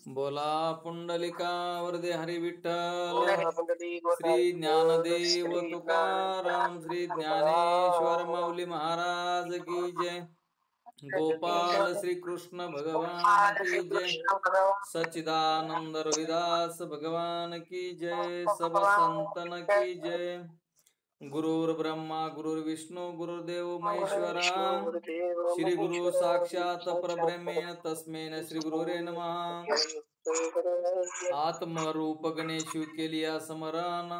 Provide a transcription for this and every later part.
बोला पुंडलिका वरदे हरी विठ्ठल. श्री ज्ञानदेव तुकाराम श्री ज्ञानेश्वर माऊली महाराज की जय. गोपाल श्री कृष्ण भगवान की जय. सच्चिदानंद रविदास भगवान की जय. सब संतन की जय. गुरुर् ब्रह्मा गुरुर्विष्णू गुरुर्देव महेश्वरा. श्री गुरु साक्षात परब्रह्मेण तस्मेन श्री गुरुरे नमः. आत्मरूप गणेश केलिया समरण.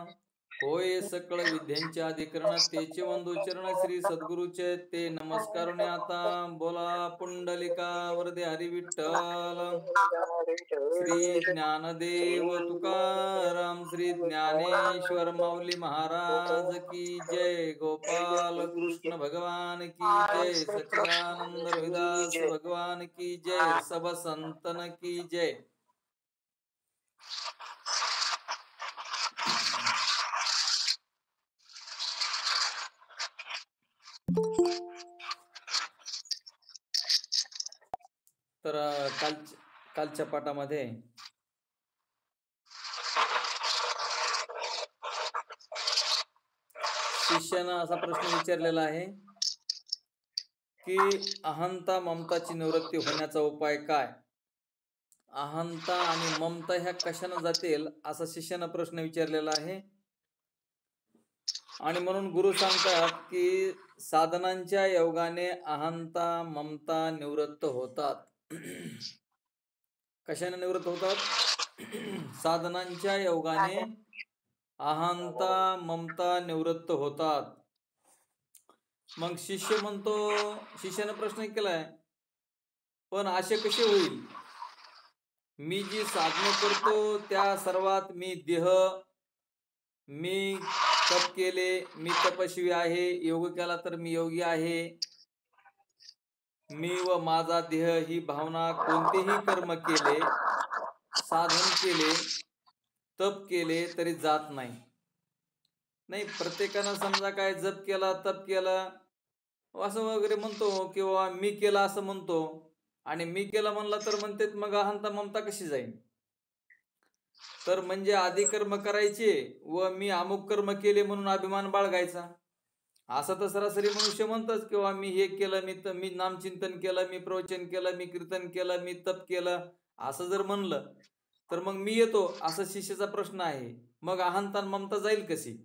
होय सकळ विद्यांचे अधिकरण. तेचे वंदू चरण श्री सद्गुरुचे ते नमस्कारुणे आता. बोला पुंडलिका वरदे हरी विठ्ठल. श्री ज्ञानदेव तुकाराम श्री ज्ञानेश्वर माऊली महाराज की जय. गोपाल कृष्ण भगवान की जय. सच्चिदानंद रविदास भगवान की जय. सब संतन की जय. तर कालच्या पाठामध्ये शिष्यानं असा प्रश्न विचारलेला आहे की अहंता ममताची निवृत्ती होण्याचा उपाय काय. अहंता आणि ममता ह्या कशाने जातील असा शिष्यानं प्रश्न विचारलेला आहे. आणि म्हणून गुरु सांगतात की साधनांच्या योगाने अहंता ममता निवृत्त होतात. कशाने निवृत्त होतात. साधनांच्या योगाने अहंता ममता निवृत्त होतात. मग शिष्य म्हणतो, शिष्याने प्रश्न केलाय पण असे कसे होईल. मी जी साधने करतो त्या सर्वात मी देह, मी तप केले मी तपस्वी आहे, योग केला तर मी योगी आहे, मी व माझा देह ही भावना कोणतेही कर्म केले, साधन केले, तप केले तरी जात नाही. नाही, प्रत्येकानं समजा काय जप केला तप केला असं वगैरे म्हणतो किंवा मी केला असं म्हणतो. आणि मी केला म्हणला तर म्हणते मग अहंता ममता कशी जाईल. तर म्हणजे आधी कर्म करायचे व मी अमुक कर्म केले म्हणून अभिमान बाळगायचा. असं तर सरासरी मनुष्य म्हणतच किंवा मी हे केलं, मी नामचिंतन केलं, मी प्रवचन केलं, मी कीर्तन केलं, मी तप केलं असं जर म्हणलं तर मग मी येतो असं शिष्याचा प्रश्न आहे. मग अहंता ममता जाईल कशी.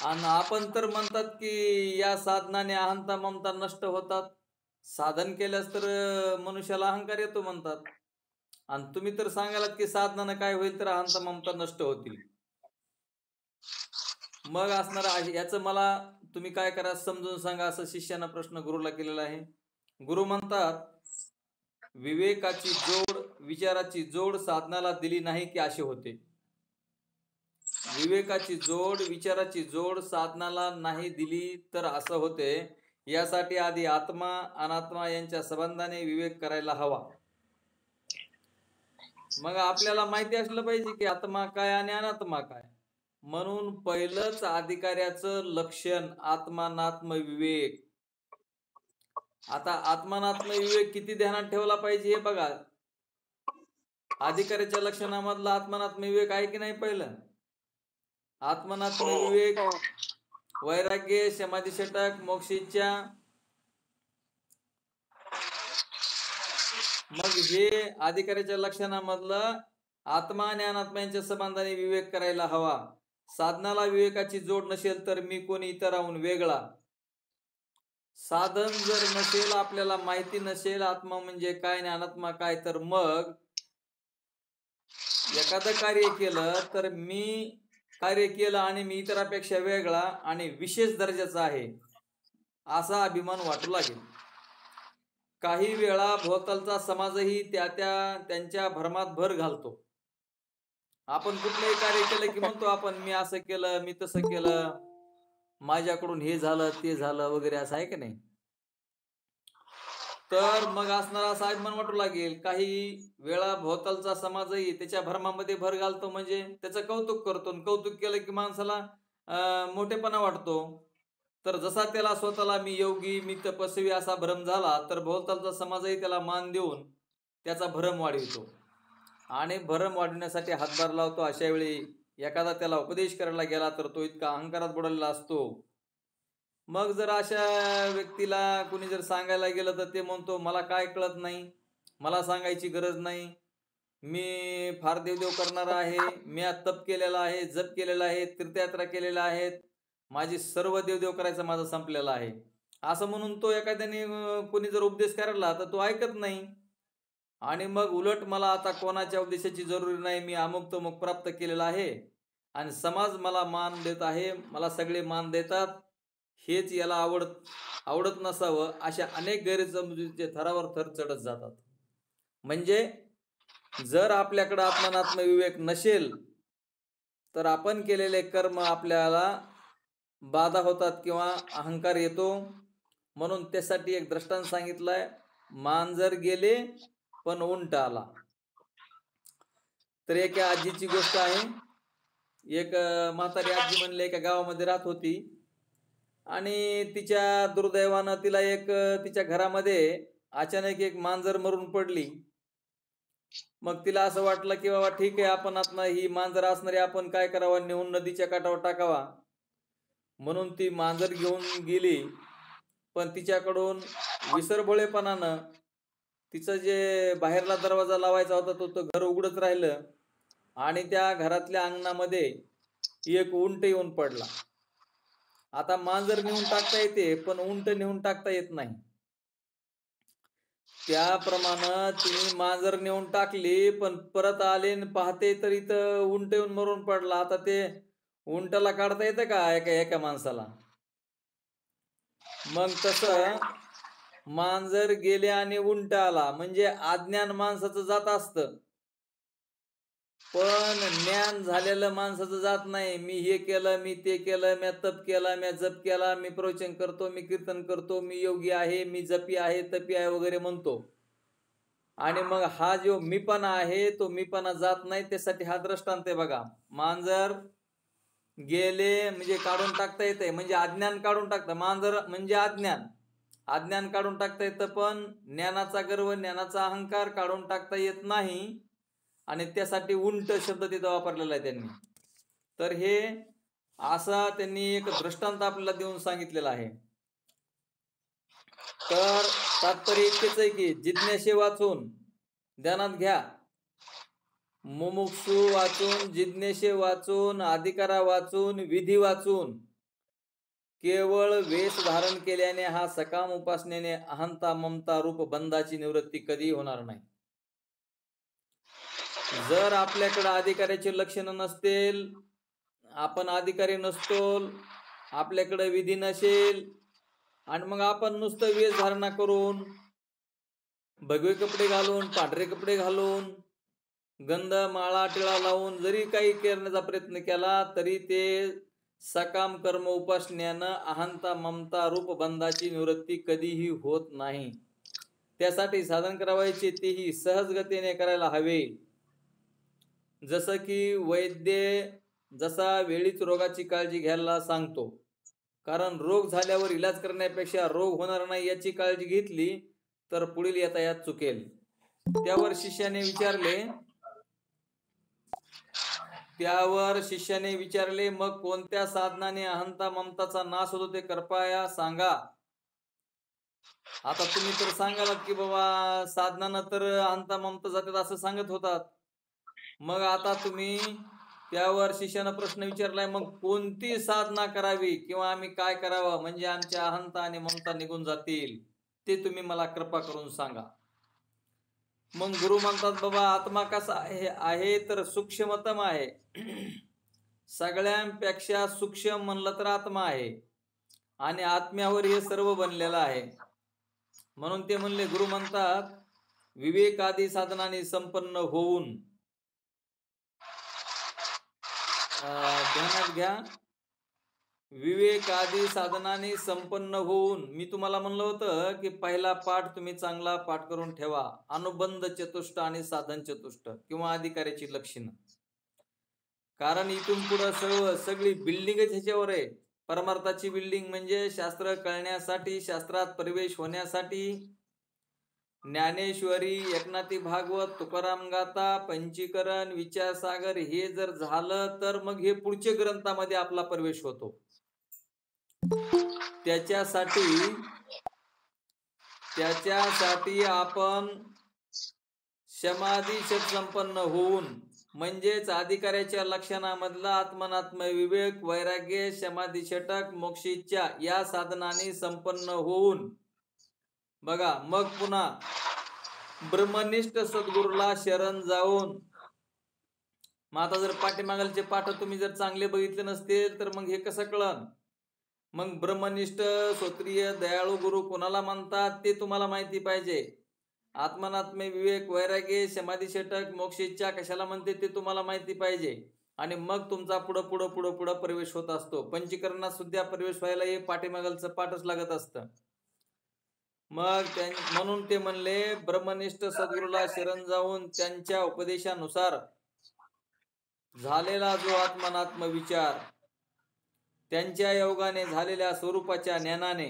आणि आपण तर म्हणतात की या साधनाने अहंता ममता नष्ट होतात. साधन केल्यास तर मनुष्याला अहंकार येतो म्हणतात. आणि तुम्ही तर सांगालात की साधनानं काय होईल तर अहंता ममता नष्ट होतील. मग असणार याचं मला तुम्ही काय करा समजून सांगा असं शिष्यानं प्रश्न गुरुला केलेला आहे. गुरु म्हणतात विवेकाची जोड विचाराची जोड साधनाला दिली नाही की असे होते. विवेकाची जोड विचाराची जोड साधनाला नाही दिली तर असं होते. यासाठी आधी आत्मा अनात्मा यांच्या संबंधाने विवेक करायला हवा. मग आपल्याला माहिती असलं पाहिजे की आत्मा काय आणि अनात्मा काय. म्हणून पहिलंच अधिकाऱ्याचं लक्षण आत्मानात्म विवेक. आता आत्मानात्म विवेक किती ध्यानात ठेवला पाहिजे हे बघा. अधिकाऱ्याच्या लक्षणामधला आत्मानात्म विवेक आहे की नाही. पहिलं आत्मनात्म विवेक वैराग्य समाधी षटक मोक्षेच्या. मग हे अधिकाऱ्याच्या लक्षणामधलं आत्मा आणि अनात्मा यांच्या संबंधाने विवेक करायला हवा. साधनाला विवेकाची जोड नसेल तर मी कोणी इतराहून वेगळा. साधन जर नसेल आपल्याला माहिती नसेल आत्मा म्हणजे काय आणि अनात्मा काय तर मग एखादं कार्य केलं तर मी कार्य केलं आणि मी इतरापेक्षा वेगळा आणि विशेष दर्जाचा आहे असा अभिमान वाटू लागेल. काही वेळा भोवतालचा समाजही त्यांच्या भरमात भर घालतो. आपण कुठलंही कार्य केलं की म्हणतो आपण मी असं केलं मी तसं केलं, माझ्याकडून हे झालं ते झालं वगैरे असं आहे की नाही. तर मग असणारा असा अभिमान वाटू लागेल. काही वेळा भोवतालचा समाजही त्याच्या भरमामध्ये भर घालतो म्हणजे त्याचं कौतुक करतो. कौतुक केलं की माणसाला मोठेपणा वाटतो. तर जसा त्याला स्वतःला मी योगी, मी तपस्वी असा भ्रम झाला, तर भोवतालचा समाजही त्याला मान देऊन त्याचा भ्रम वाढवितो आणि भ्रम वाढविण्यासाठी हातभार लावतो. अशा वेळी एखादा त्याला उपदेश करायला गेला तर तो इतका अहंकारात बुडालेला असतो. मग जर अशा व्यक्तीला कुणी जर सांगायला गेलं तर ते म्हणतो, मला काय कळत नाही, मला सांगायची गरज नाही, मी फार देवदेव करणारा आहे, मी आज तप केलेला आहे, जप केलेला आहे, तीर्थयात्रा केलेल्या आहेत, माझी सर्व देवदेव करायचं माझं संपलेलं आहे, असं म्हणून तो एखाद्याने कोणी जर उपदेश करायला तर तो ऐकत नाही. आणि मग उलट मला आता कोणाच्या उपदेशाची जरुरी नाही, मी अमुक तमुक प्राप्त केलेला आहे आणि समाज मला मान देत आहे, मला सगळे मान देतात, हेच याला आवडत नसावं, अशा अनेक गैरसमजुतीचे थरावर थर चढत जातात. म्हणजे जर आपल्याकडे आत्मनात्म विवेक नसेल तर आपण केलेले कर्म आपल्याला बाधा होतात किंवा अहंकार येतो. म्हणून त्यासाठी एक दृष्टांत सांगितलंय, मांजर गेले पण उंट आला. तर एका आजीची गोष्ट आहे. एक म्हातारी आजी म्हणले एका गावामध्ये राहत होती आणि तिच्या दुर्दैवानं तिला तिच्या घरामध्ये अचानक एक मांजर मरून पडली. मग तिला असं वाटलं की बाबा ठीक आहे, आपण आता ही मांजर असणारी आपण काय करावं, नेऊन नदीच्या काठावर टाकावा. म्हणून ती मांजर घेऊन गेली, पण तिच्याकडून विसरभोळेपणानं तिचं जे बाहेरला दरवाजा लावायचा होता तो घर उघडच राहिलं आणि त्या घरातल्या अंगणामध्ये एक उंट येऊन पडला. आता मांजर नेऊन टाकता येते पण उंट नेऊन टाकता येत नाही. त्याप्रमाणे तिने मांजर नेऊन टाकली, पण परत आले पाहते तर इथं उंट येऊन मरून पडला. आता ते उंटाला काढता येतं का एका माणसाला? मग तसं मांजर गेले आणि उंट आला, म्हणजे अज्ञान माणसाचं जात असतं, पण ज्ञान झालेलं माणसाचं जात नाही. मी हे केलं, मी ते केलं, मी तप केला, मी जप केला, मी प्रवचन करतो, मी कीर्तन करतो, मी योगी आहे, मी जपी आहे, तपी आहे वगैरे म्हणतो. आणि मग हा जो मीपणा आहे तो मीपणा जात नाही. त्यासाठी हा दृष्टांत आहे बघा. मांजर गेले म्हणजे काढून टाकता येते, म्हणजे अज्ञान काढून टाकतं. मांजर म्हणजे अज्ञान काढून टाकता येतं, पण ज्ञानाचा गर्व, ज्ञानाचा अहंकार काढून टाकता येत नाही. आणि त्यासाठी उंट शब्द तिथं वापरलेला आहे त्यांनी. तर हे असा त्यांनी एक दृष्टांत आपल्याला देऊन सांगितलेला आहे. तर तात्पर्य इतकेच आहे की जिज्ञासे वाचून ध्यानात घ्या, मुमुक्षु वाचून, जिज्ञासे वाचून, अधिकारा वाचून, विधी वाचून, केवळ वेश धारण केल्याने हा सकाम उपासनेने अहंता ममता रूप बंधाची निवृत्ती कधी होणार नाही. जर आपल्याकडे अधिकाऱ्याचे लक्षण नसतील, आपण अधिकारी नसतो, आपल्याकडे विधी नसेल आणि मग आपण नुसतं वेश धारणा करून, भगवे कपडे घालून, पांढरे कपडे घालून, गंध माळा टिळा लावून जरी काही करण्याचा प्रयत्न केला तरी ते सकाम कर्म उपासनेनं अहंता ममता रूप बंधाची निवृत्ती कधीही होत नाही. त्यासाठी साधन करावायचे तेही सहजगतीने करायला हवे. जसं की वैद्य जसा वेळीच रोगाची काळजी घ्यायला सांगतो, कारण रोग झाल्यावर इलाज करण्यापेक्षा रोग होणार नाही याची काळजी घेतली तर पुढील यातायात चुकेल. त्यावर शिष्याने विचारले मग कोणत्या साधनाने अहंता ममताचा नाश होतो ते कृपया सांगा. आता तुम्ही तर सांगालात की बाबा साधनानं तर अहंता ममता जातात असं सांगत होतात. मग आता तुम्ही त्यावर शिष्यानं प्रश्न विचारलाय, मग कोणती साधना करावी किंवा आम्ही काय करावं म्हणजे आमच्या अहंता आणि ममता निघून जातील, ते तुम्ही मला कृपा करून सांगा. मग गुरु म्हणतात बाबा आत्मा कसा आहे तर सूक्ष्मतम आहे. सगळ्यांपेक्षा सूक्ष्म म्हणलं तर आत्मा आहे आणि आत्म्यावर हे सर्व बनलेलं आहे. म्हणून ते म्हणले, गुरु म्हणतात विवेकादी साधनाने संपन्न होऊन, ध्यानात घ्या, विवेकादी साधनाने संपन्न होऊन, मी तुम्हाला म्हणलं होतं की पहिला पाठ तुम्ही चांगला पाठ करून ठेवा, अनुबंध चतुष्ट आणि साधन चतुष्ट किंवा अधिकाऱ्याची लक्षणं. कारण इथून पुढं सगळी बिल्डिंगच ह्याच्यावर आहे. परमार्थाची बिल्डिंग म्हणजे शास्त्र कळण्यासाठी, शास्त्रात प्रवेश होण्यासाठी ज्ञानेश्वरी, एकनाथी भागवत, तुकाराम गाथा, पंचीकरण, विचारसागर हे जर झालं तर मग हे पुढच्या ग्रंथामध्ये आपला प्रवेश होतो. त्याच्यासाठी आपण समाधी संपन्न होऊन म्हणजेच अधिकाऱ्याच्या लक्षणामधला आत्मनात्म विवेक, वैराग्य, समाधी षटक, मोक्षिच्छा या साधनाने संपन्न होऊन बघा मग पुन्हा ब्रह्मनिष्ठ सद्गुरूला शरण जाऊन, मग आता जर पाठीमागलचे पाठ तुम्ही जर चांगले बघितले नसतील तर मग हे कसं कळन? मग ब्रह्मनिष्ठ, श्रोत्रिय, दयाळू गुरु कोणाला म्हणतात ते तुम्हाला माहिती पाहिजे. आत्मनात्म विवेक, वैराग्य, समाधी षटक, मोक्षिच्छा कशाला म्हणते ते तुम्हाला माहिती पाहिजे. आणि मग तुमचा पुढं प्रवेश होत असतो. पंचीकरणात सुद्धा प्रवेश व्हायला हे पाठीमागलचं पाठच लागत असतं. मग म्हणून ते म्हणले ब्रह्मनिष्ठ सद्गुरूला शरण जाऊन त्यांच्या उपदेशानुसार झालेला जो आत्मनात्म विचार, त्यांच्या योगाने झालेल्या स्वरूपाच्या ज्ञानाने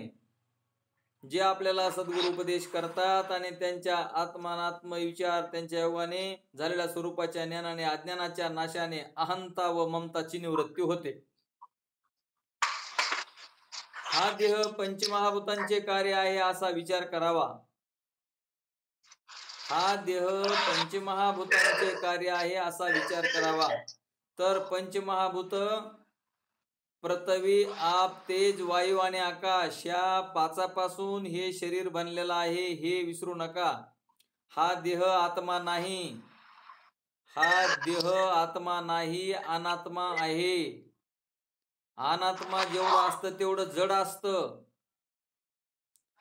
जे आपल्याला सद्गुरू उपदेश करतात आणि त्यांच्या आत्मनात्म विचार त्यांच्या योगाने झालेल्या स्वरूपाच्या ज्ञानाने अज्ञानाच्या नाशाने अहंता व ममताची निवृत्ती होते. हा देह पंचमहाभूतांचे कार्य आहे असा विचार करावा. हा देह पंचमहाभूतांचे कार्य आहे असा विचार करावा. तर पंचमहाभूत पृथ्वी, आप, तेज, वायू आणि आकाश या पाचापासून हे शरीर बनलेलं आहे हे विसरू नका. हा देह आत्मा नाही. हा देह आत्मा नाही, अनात्मा आहे. अनात्मा जेवढं असतं तेवढं जड असतं.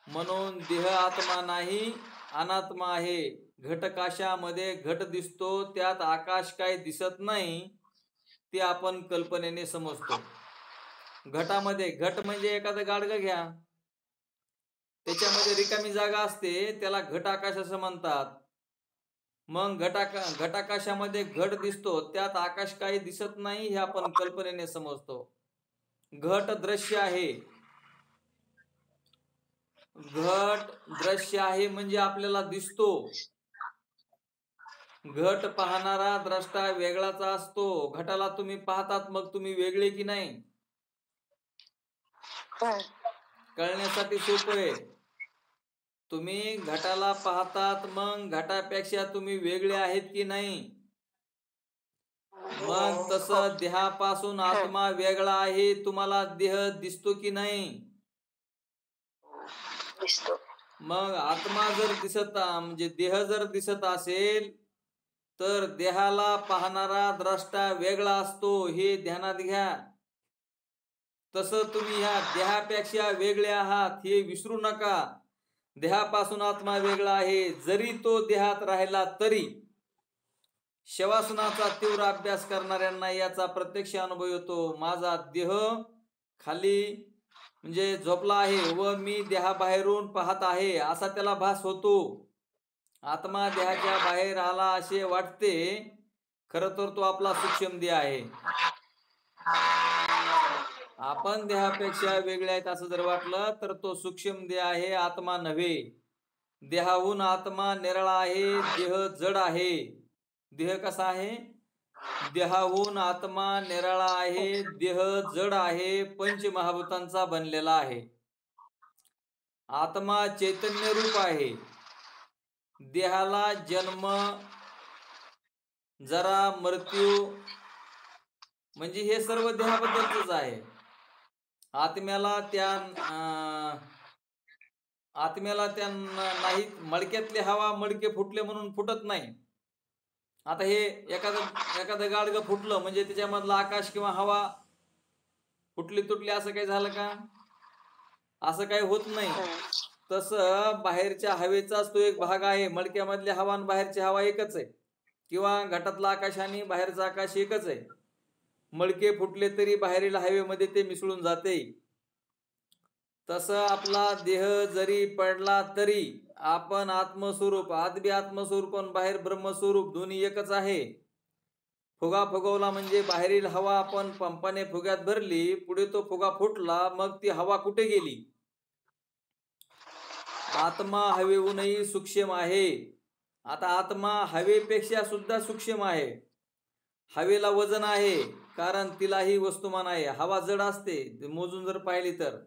म्हणून देह आत्मा नाही, अनात्मा आहे. घटकाशामध्ये घट दिसतो, त्यात आकाश काय दिसत नाही ते आपण कल्पनेने समजतो. घटामध्ये, घट म्हणजे एखादं गाडगं घ्या, त्याच्यामध्ये रिकामी जागा असते, त्याला घट आकाश असं म्हणतात. मग घटाकाशामध्ये घट दिसतो, त्यात आकाश काही दिसत नाही हे आपण कल्पनेने समजतो. घट दृश्य आहे. घट दृश्य आहे म्हणजे आपल्याला दिसतो. घट पाहणारा द्रष्टा वेगळाच असतो. घटाला तुम्ही पाहतात मग तुम्ही वेगळे की नाही कळण्यासाठी सोपं आहे. तुम्ही घटाला पाहतात मग घटापेक्षा तुम्ही वेगळे आहेत की नाही. मग तसं देहापासून आत्मा वेगळा आहे, तुम्हाला देह दिसतो की नाही. मग आत्मा जर दिसत म्हणजे देह जर दिसत असेल तर देहाला पाहणारा द्रष्टा वेगळा असतो हे ध्यानात घ्या. तसं तुम्ही ह्या देहापेक्षा वेगळे आहात हे विसरू नका. देहापासून आत्मा वेगळा आहे. जरी तो देहात राहिला तरी शवासनाचा तीव्र अभ्यास करणाऱ्यांना याचा प्रत्यक्ष अनुभव येतो. माझा देह खाली म्हणजे झोपला आहे व मी देहाबाहेरून पाहत आहे असा त्याला भास होतो. आत्मा देहाच्या बाहेर आला असे वाटते, खरं तर तो आपला सूक्ष्म देह आहे. आपण देहापेक्षा वेगळे आहेत असं जर वाटलं तर तो सूक्ष्म देह आहे, आत्मा नव्हे. देहाहून आत्मा निराळा आहे, देह जड आहे. देह कसा आहे? देहाहून आत्मा निराळा आहे, देह जड आहे, पंचमहाभूतांचा बनलेला आहे. आत्मा चैतन्य रूप आहे. देहाला जन्म, जरा, मृत्यू म्हणजे हे सर्व देहाबद्दलच आहे. आत्म्याला नाही. मडक्यातली हवा मडके फुटले म्हणून फुटत नाही. आता हे एखादं गाडगं फुटलं म्हणजे त्याच्यामधलं आकाश किंवा हवा फुटली तुटली असं काही झालं का? असं काही होत नाही. तसं बाहेरच्या हवेचाच तो एक भाग आहे. मडक्यामधली हवा आणि बाहेरची हवा एकच आहे, किंवा घटातलं आकाश आणि बाहेरचं आकाश एकच आहे. मडके फुटले तरी बाहेरील हवेमध्ये ते मिसळून जाते. तसं आपला देह जरी पडला तरी आपण आत्मस्वरूप, आत बी आत्मस्वरूप आणि बाहेर ब्रह्मस्वरूप दोन्ही एकच आहे. फुगा फुगवला म्हणजे बाहेरील हवा आपण पंपाने फुग्यात भरली, पुढे तो फुगा फुटला, मग ती हवा कुठे गेली? आत्मा हवेहूनही सूक्ष्म आहे. आता आत्मा हवेपेक्षा सुद्धा सूक्ष्म आहे. हवेला वजन आहे, कारण तिलाही वस्तुमान आहे. हवा जड असते, मोजून जर पाहिली तर.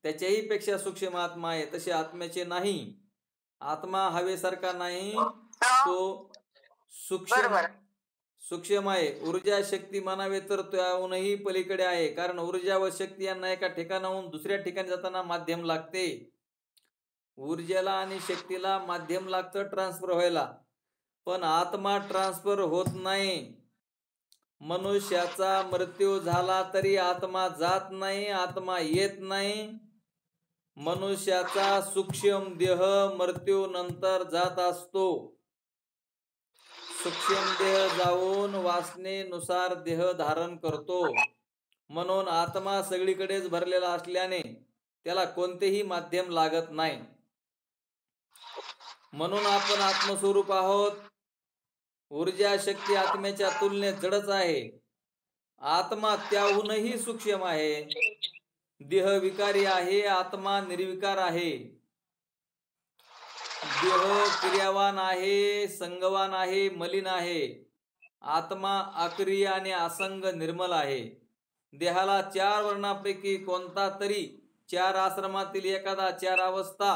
त्याच्याही पेक्षा सूक्ष्म आत्मा आहे, तसे आत्म्याचे नाही. आत्मा हवेसारखा नाही, तो सूक्ष्म आहे. ऊर्जा शक्ती म्हणावे तर त्याहूनही पलीकडे आहे, कारण ऊर्जा व शक्ती यांना एका ठिकाणाहून दुसऱ्या ठिकाणी जाताना माध्यम लागते. ऊर्जेला आणि शक्तीला माध्यम लागतं ट्रान्सफर व्हायला, पण आत्मा ट्रान्सफर होत नाही. मनुष्याचा मृत्यू झाला तरी आत्मा जात नाही, आत्मा येत नाही. मनुष्याचा सूक्ष्म देह मृत्यूनंतर जात असतो. सूक्ष्म देह जाऊन वासनेनुसार देह धारण करतो. म्हणून आत्मा सगळीकडेच भरलेला असल्याने त्याला कोणतेही माध्यम लागत नाही. म्हणून आपण आत्मस्वरूप आहोत. ऊर्जा शक्ती आत्म्याच्या तुलनेत जडच आहे. आत्मा त्याहूनही सूक्ष्म आहे. देह विकारी आहे, आत्मा निर्विकार आहे. देह क्रियावान आहे, संगवान आहे, मलिन आहे. आत्मा अक्रिय आणि असंग निर्मल आहे. देहाला 4 वर्णापैकी कोणता तरी 4 आश्रमातील एखादा 4 अवस्था,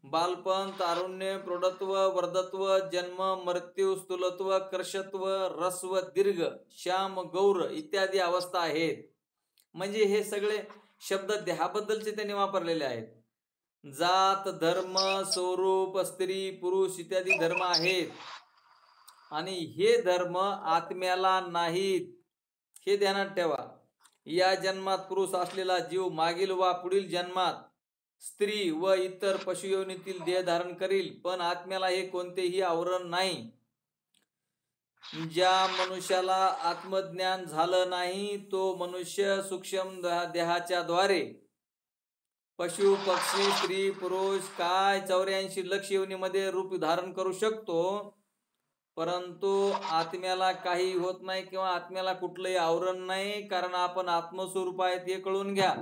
बालपण, तारुण्य, प्रौढत्व, वर्धत्व, जन्म, मृत्यू, स्थूलत्व, कर्षत्व, रस्व, दीर्घ, श्याम, गौर इत्यादी अवस्था आहेत. म्हणजे हे सगळे शब्द देहाबद्दलचे त्यांनी वापरलेले आहेत. जात, धर्म, स्वरूप, स्त्री, पुरुष इत्यादी धर्म आहेत, आणि हे धर्म आत्म्याला नाहीत, हे ध्यानात ठेवा. या जन्मात पुरुष असलेला जीव मागील वा पुढील जन्मात स्त्री व इतर पशुयोनीतील देह धारण करील, पण आत्म्याला हे कोणतेही आवरण नाही. ज्या मनुष्याला आत्मज्ञान झालं नाही, तो मनुष्य सूक्ष्म देहाच्या द्वारे पशु, पक्षी, स्त्री, पुरुष काय 84 लक्ष योनीमध्ये रूप धारण करू शकतो, परंतु आत्म्याला काही होत नाही किंवा आत्म्याला कुठलंही आवरण नाही, कारण आपण आत्मस्वरूप आहेत हे कळून घ्या.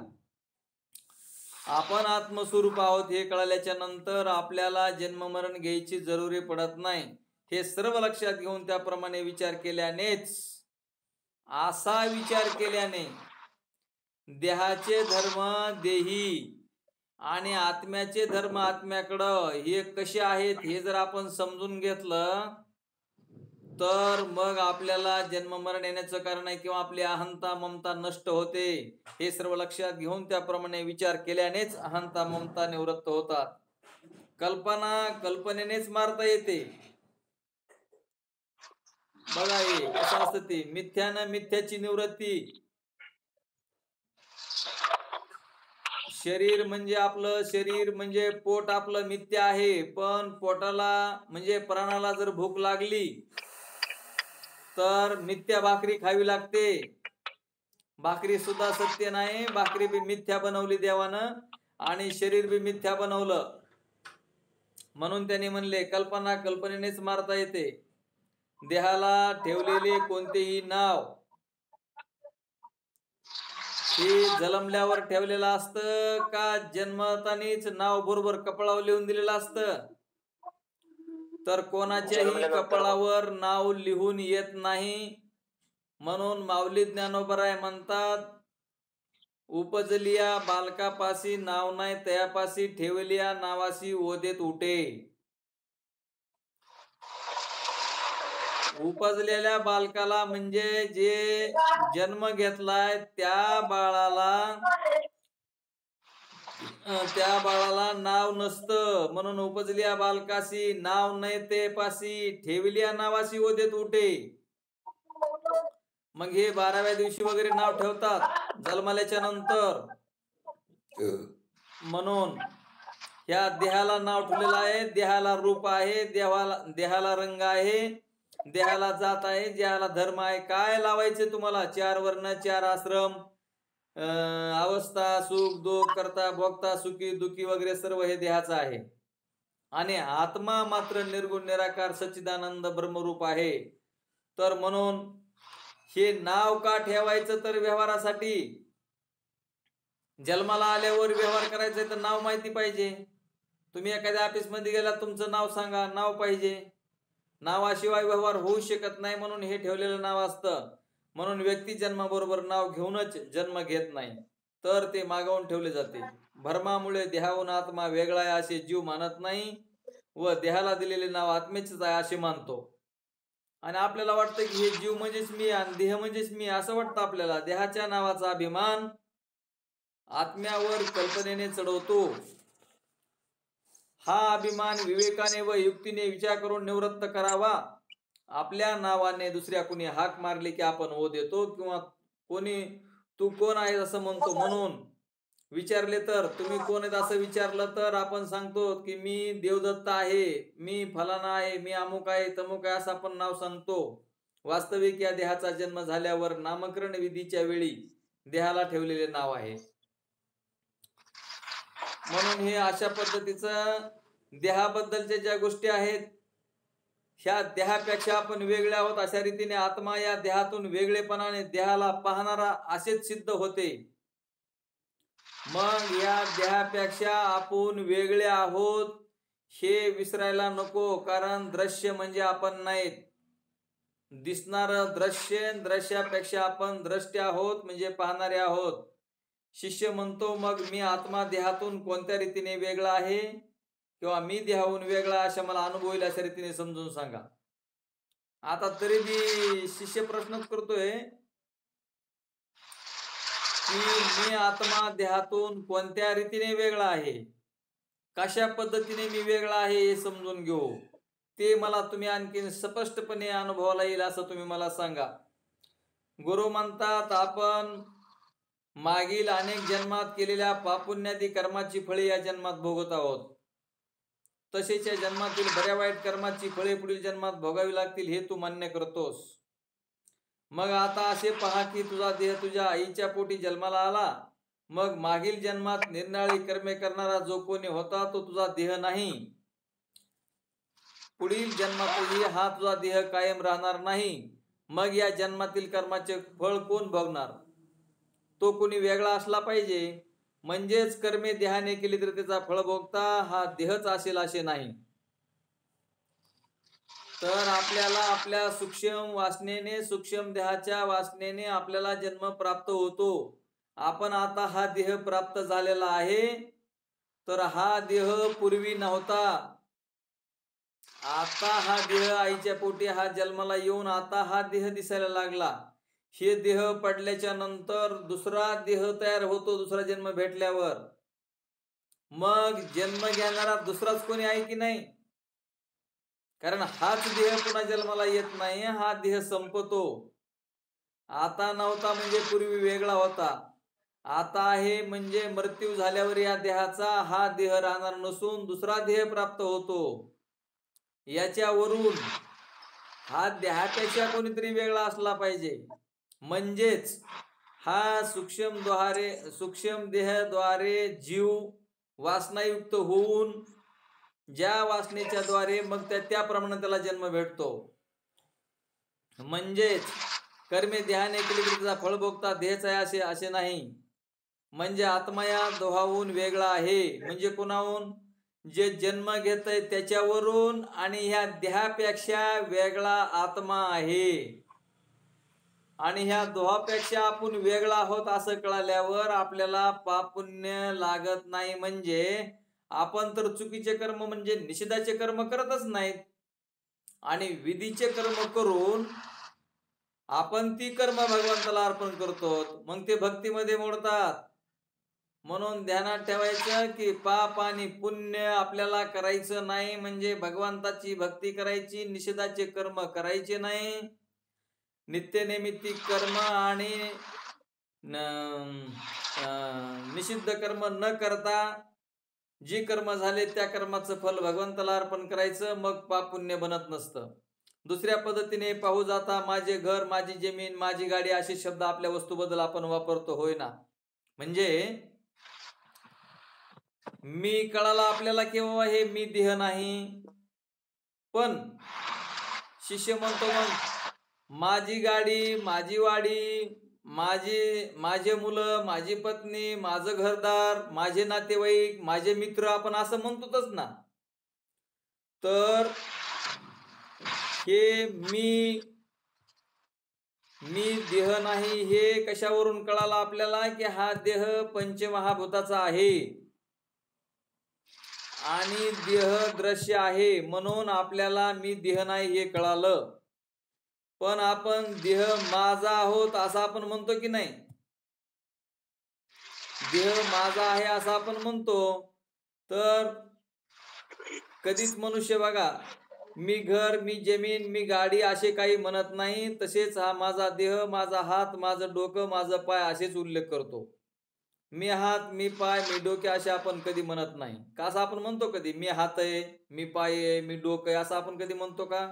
आपण आत्मस्वरूप आहोत हे कळल्याच्या नंतर आपल्याला जन्ममरण घ्यायची जरुरी पडत नाही. हे सर्व लक्षात घेऊन त्याप्रमाणे विचार केल्यानेच, असा विचार केल्याने देहाचे धर्म देही आणि आत्म्याचे धर्म आत्म्याकडं हे कसे आहेत हे जर आपण समजून घेतलं, तर मग आपल्याला जन्ममरण येण्याचं कारण आहे किंवा आपली अहंता ममता नष्ट होते. हे सर्व लक्षात घेऊन त्याप्रमाणे विचार केल्यानेच अहंता ममता निवृत्त होतात. कल्पना कल्पनेनेच मारता येते. बघा हे कसं असतं ते, मिथ्यानं मिथ्याची निवृत्ती. शरीर म्हणजे आपलं, शरीर म्हणजे पोट आपलं मिथ्या आहे, पण पोटाला म्हणजे प्राणाला जर भूक लागली तर मिथ्या भाकरी खावी लागते. भाकरी सुद्धा सत्य नाही, भाकरी बी मिथ्या बनवली देवानं आणि शरीर बी मिथ्या बनवलं. म्हणून त्यांनी म्हणले कल्पना कल्पनेनेच मारता येते. देहाला ठेवलेले कोणतेही नाव हे जन्मल्यावर ठेवलेलं असतं का जन्मतानीच नाव बरोबर कपाळावर लिहून दिलेलं असतं? तर कोणाच्याही कपाळावर नाव लिहून येत नाही. म्हणून माऊली ज्ञानोबराय म्हणतात, उपजलिया बालकापासी नाव नाही, तयापासी ठेवलिया नावासी ओदेत उठे. उपजलेल्या बालकाला म्हणजे जे जन्म घेतलाय त्या बाळाला नाव नसतं. म्हणून उपजलिया बालकासी नाव नाही ते पासी ठेवलिया नावासी ओदेत उठे. मग हे 12व्या दिवशी वगैरे नाव ठेवतात जन्मल्याच्या नंतर. म्हणून ह्या देहाला नाव ठेवलेलं आहे. देहाला रूप आहे, देहाला रंग आहे, देहाला जात आहे, देहाला धर्म आहे. काय लावायचे तुम्हाला? 4 वर्ण, 4 आश्रम, अवस्था, सुख दुःख, करता भोगता, सुखी दुखी वगैरे सर्व हे देहाचं आहे. आणि आत्मा मात्र निर्गुण निराकार सच्चिदानंद ब्रह्मरूप आहे. तर म्हणून हे नाव का ठेवायचं? तर व्यवहारासाठी. जन्माला आल्यावर व्यवहार करायचा तर नाव माहिती पाहिजे. तुम्ही एखाद्या ऑफिसमध्ये गेला, तुमचं नाव सांगा, नाव पाहिजे. नावाशिवाय व्यवहार होऊ शकत नाही, म्हणून हे ठेवलेलं नाव असतं. म्हणून व्यक्ती जन्माबरोबर नाव घेऊनच जन्म घेत नाही, तर ते मागवून ठेवले जाते. भ्रमामुळे देहाहून आत्मा वेगळा आहे असे जीव मानत नाही व देहाला दिलेले नाव आत्मेचेच आहे असे मानतो. आणि आपल्याला वाटतं की हे जीव म्हणजेच मी आणि देह म्हणजेच मी, असं वाटतं आपल्याला. देहाच्या नावाचा अभिमान आत्म्यावर कल्पनेने चढवतो. हा अभिमान विवेकाने व युक्तीने विचार करून निवृत्त करावा. आपल्या नावाने दुसऱ्या कोणी हाक मारली की आपण ओ देतो, किंवा कोणी तू कोण आहेस असं म्हणतो. म्हणून विचारले तर तुम्ही कोण आहेत असं विचारलं तर आपण सांगतो की मी देवदत्त आहे, मी फलाना आहे, मी अमुक आहे, तमुक आहे, असं आपण नाव सांगतो. वास्तविक या देहाचा जन्म झाल्यावर नामकरण विधीच्या वेळी देहाला ठेवलेले नाव आहे. म्हणून हे अशा पद्धतीचं देहाबद्दलच्या ज्या गोष्टी आहेत, ह्या देहापेक्षा आपण वेगळे आहोत अशा रीतीने आत्मा या देहातून वेगळेपणाने देहाला पाहणारा असेच सिद्ध होते. मग या देहापेक्षा आपण वेगळे आहोत हे विसरायला नको, कारण दृश्य म्हणजे आपण नाहीत. दिसणार दृश्य, दृश्यापेक्षा आपण द्रष्टे आहोत म्हणजे पाहणारे आहोत. शिष्य म्हणतो, मग मी आत्मा देहातून कोणत्या रीतीने वेगळा आहे, किंवा मी देहाहून वेगळा अशा मला अनुभव येईल अशा रीतीने समजून सांगा. आता तरी बी शिष्य प्रश्नच करतोय की मी आत्मा देहातून कोणत्या रीतीने वेगळा आहे, कशा पद्धतीने मी वेगळा आहे हे समजून घेऊ. ते मला तुम्ही आणखी स्पष्टपणे अनुभवाला येईल असं तुम्ही मला सांगा. गुरु म्हणतात, आपण मागील अनेक जन्मात केलेल्या पापुण्यादी कर्माची फळे या जन्मात भोगत आहोत. तसेच या जन्मातील बऱ्या वाईट कर्माची फळे पुढील जन्मात भोगावी लागतील हे तू मान्य करतोस. मग आता असे पहा की तुझा देह तुझ्या आईच्या पोटी जन्माला आला. मग मागील जन्मात निरनिराळी कर्मे करणारा जो कोणी होता तो तुझा देह नाही. पुढील जन्मातही हा तुझा देह कायम राहणार नाही. मग या जन्मातील कर्माचे फळ कोण भोगणार? तो कोणी वेगळा असला पाहिजे. म्हणजेच कर्मे देहाने केली तर त्याचा फळ भोगता हा देहच असेल असे नाही. तर आपल्याला आपल्या सूक्ष्म वासनेने, सूक्ष्म देहाच्या वासनेने आपल्याला जन्म प्राप्त होतो. आपण आता हा देह प्राप्त झालेला आहे. तर हा देह पूर्वी नव्हता. आता हा देह आईच्या पोटी हा जन्माला येऊन आता हा देह दिसायला लागला. हे देह पडल्याच्या नंतर दुसरा देह तयार होतो दुसरा जन्म भेटल्यावर. मग जन्म घेणारा दुसराच कोणी आहे की नाही? कारण हाच देह पुन्हा जन्माला येत नाही, हा देह संपतो. आता नव्हता म्हणजे पूर्वी वेगळा होता. आता आहे म्हणजे मृत्यू झाल्यावर या देहाचा हा देह राहणार नसून दुसरा देह प्राप्त होतो. याच्यावरून हा देहापेक्षा कोणीतरी वेगळा असला पाहिजे. म्हणजेच हा सूक्ष्म देहाद्वारे जीव वासनायुक्त होऊन ज्या वासनेच्या द्वारे मग त्याप्रमाणे त्याला जन्म भेटतो. म्हणजेच कर्मे देहाने केली तरी त्याचा फळ भोगता देहच आहे असे नाही. म्हणजे आत्मा या दोहाहून वेगळा आहे. म्हणजे कोणाहून? जे जन्म घेतय त्याच्यावरून. आणि ह्या देहापेक्षा वेगळा आत्मा आहे. आणि ह्या दोहापेक्षा आपण वेगळा आहोत असं कळाल्यावर आपल्याला पाप पुण्य लागत नाही. म्हणजे आपण तर चुकीचे कर्म म्हणजे निषेधाचे कर्म करतच नाहीत. आणि विधीचे कर्म करून आपण ती कर्म भगवंताला अर्पण करतो. मग ते भक्तीमध्ये मोडतात. म्हणून ध्यानात ठेवायचं की पाप आणि पुण्य आपल्याला करायचं नाही. म्हणजे भगवंताची भक्ती करायची, निषेधाचे कर्म करायचे नाही. नित्यनैमित्तिक कर्म आणि निषिद्ध कर्म न करता जी कर्म झाले त्या कर्माचं फल भगवंताला अर्पण करायचं. मग पाप पुण्य बनत नसतं. दुसऱ्या पद्धतीने पाहू जाता माझे घर, माझी जमीन, माझी गाडी असे शब्द आपल्या वस्तूबद्दल आपण वापरतो, होय ना? म्हणजे मी कळाला आपल्याला केव्हा हे मी देह नाही. पण शिष्य म्हणतो माझी गाडी, माझी वाडी, माझे मुलं, माझी पत्नी, माझं घरदार, माझे नातेवाईक, माझे मित्र, आपण असं म्हणतोच ना. तर हे मी देह नाही हे कशावरून कळालं आपल्याला की हा देह पंचमहाभूताचा आहे आणि देह दृश्य आहे, म्हणून आपल्याला मी देह नाही हे कळालं. पण आपण देह माझा आहोत असं आपण म्हणतो की नाही? देह माझा आहे असं आपण म्हणतो. तर कधीच मनुष्य बघा मी घर, मी जमीन, मी गाडी असे काही म्हणत नाही. तसेच हा माझा देह, माझा हात, माझं डोकं, माझं पाय असेच उल्लेख करतो. मी हात, मी पाय, मी डोके असे आपण कधी म्हणत नाही. का असं आपण म्हणतो कधी? मी हात आहे, मी पाय आहे, मी डोकं आहे असं आपण कधी म्हणतो का?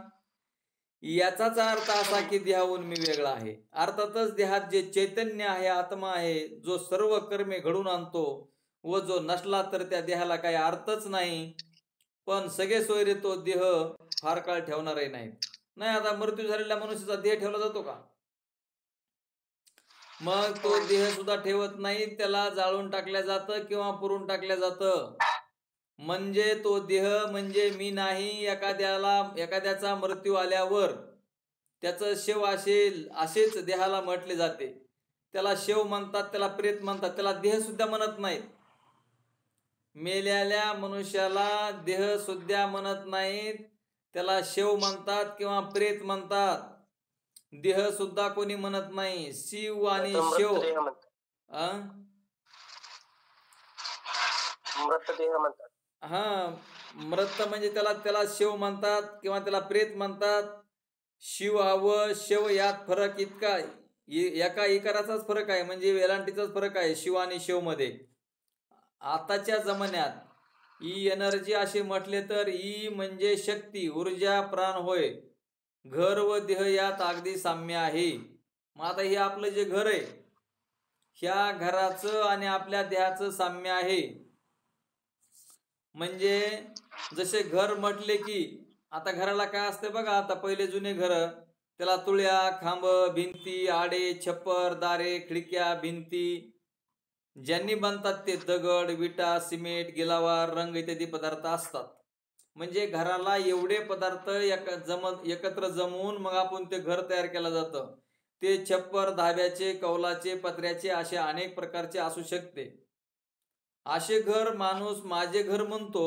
याचाच अर्थ असा की देहाहून मी वेगळा आहे. अर्थातच देहात जे चैतन्य आहे, आत्मा आहे, जो सर्व कर्मे घडून आणतो व जो नसला तर त्या देहाला काही अर्थच नाही. पण सगळे सोयरे तो देह फार काळ ठेवणारही नाही. आता मृत्यू झालेल्या मनुष्याचा देह ठेवला जातो का? मग तो देह सुद्धा ठेवत नाही, त्याला जाळून टाकल्या जातं किंवा पुरून टाकल्या जातं. म्हणजे तो देह म्हणजे मी नाही. एखाद्याचा मृत्यू आल्यावर त्याचं शेव असेल असेच देहाला म्हटले जाते. त्याला शेव म्हणतात, त्याला प्रेत म्हणतात, त्याला देह सुद्धा म्हणत नाहीत. मेलेल्या मनुष्याला देह सुद्धा म्हणत नाहीत, त्याला शेव म्हणतात किंवा प्रेत म्हणतात. देह सुद्धा कोणी म्हणत नाही. शिव आणि शेव मृत म्हणजे त्याला शिव म्हणतात किंवा त्याला प्रेत म्हणतात. शिव व शेव यात फरक इतका, एका इकाराचाच फरक आहे, म्हणजे वेलांटीचाच फरक आहे शिव आणि शेव मध्ये. आताच्या जमान्यात ई एनर्जी असे म्हटले तर ई म्हणजे शक्ती, ऊर्जा, प्राण होय. घर व देह यात अगदी साम्य आहे. मग आता हे आपलं जे घर आहे, ह्या घराचं आणि आपल्या देहाचं साम्य आहे. म्हणजे जसे घर म्हटले की आता घराला काय असते बघा, आता पहिले जुने घर त्याला तुळ्या, खांब, भिंती, आडे, छप्पर, दारे, खिडक्या, भिंती ज्यांनी बांधतात ते दगड, विटा, सिमेंट, गिलावा, रंग इत्यादी पदार्थ असतात. म्हणजे घराला एवढे पदार्थ एकत्र जमवून मग आपण ते घर तयार केलं जातं. ते छप्पर, धाब्याचे, कौलाचे, पत्र्याचे असे अनेक प्रकारचे असू शकते. असे घर माणूस माझे घर म्हणतो,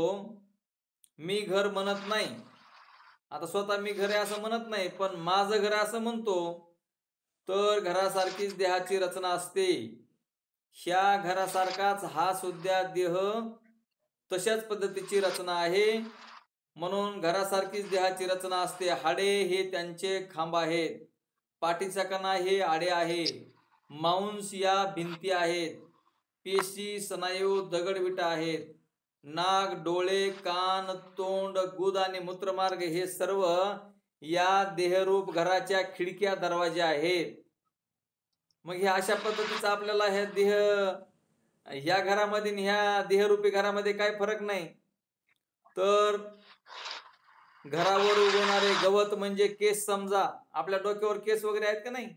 मी घर म्हणत नाही. आता स्वतः मी घर आहे असं म्हणत नाही, पण माझं घर असं म्हणतो. तर घरासारखीच देहाची रचना असते. ह्या घरासारखाच हा सुद्धा देह तशाच पद्धतीची रचना आहे. म्हणून घरासारखीच देहाची रचना असते. हाडे हे त्यांचे खांब आहेत, पाठीचा कणा हे आडे आहे, मांस या भिंती आहेत, पेशी, स्नायू, दगडविटा आहेत, नाक, डोळे, कान, तोंड, गुद आणि मूत्रमार्ग हे सर्व या देहरूप घराच्या खिडक्या, दरवाजे आहेत. मग हे अशा पद्धतीचं आपल्याला हे देह, ह्या घरामध्ये ह्या देहरूपी घरामध्ये काय फरक नाही. तर घरावर उगवणारे गवत म्हणजे केस, समजा आपल्या डोक्यावर केस वगैरे आहेत का नाही,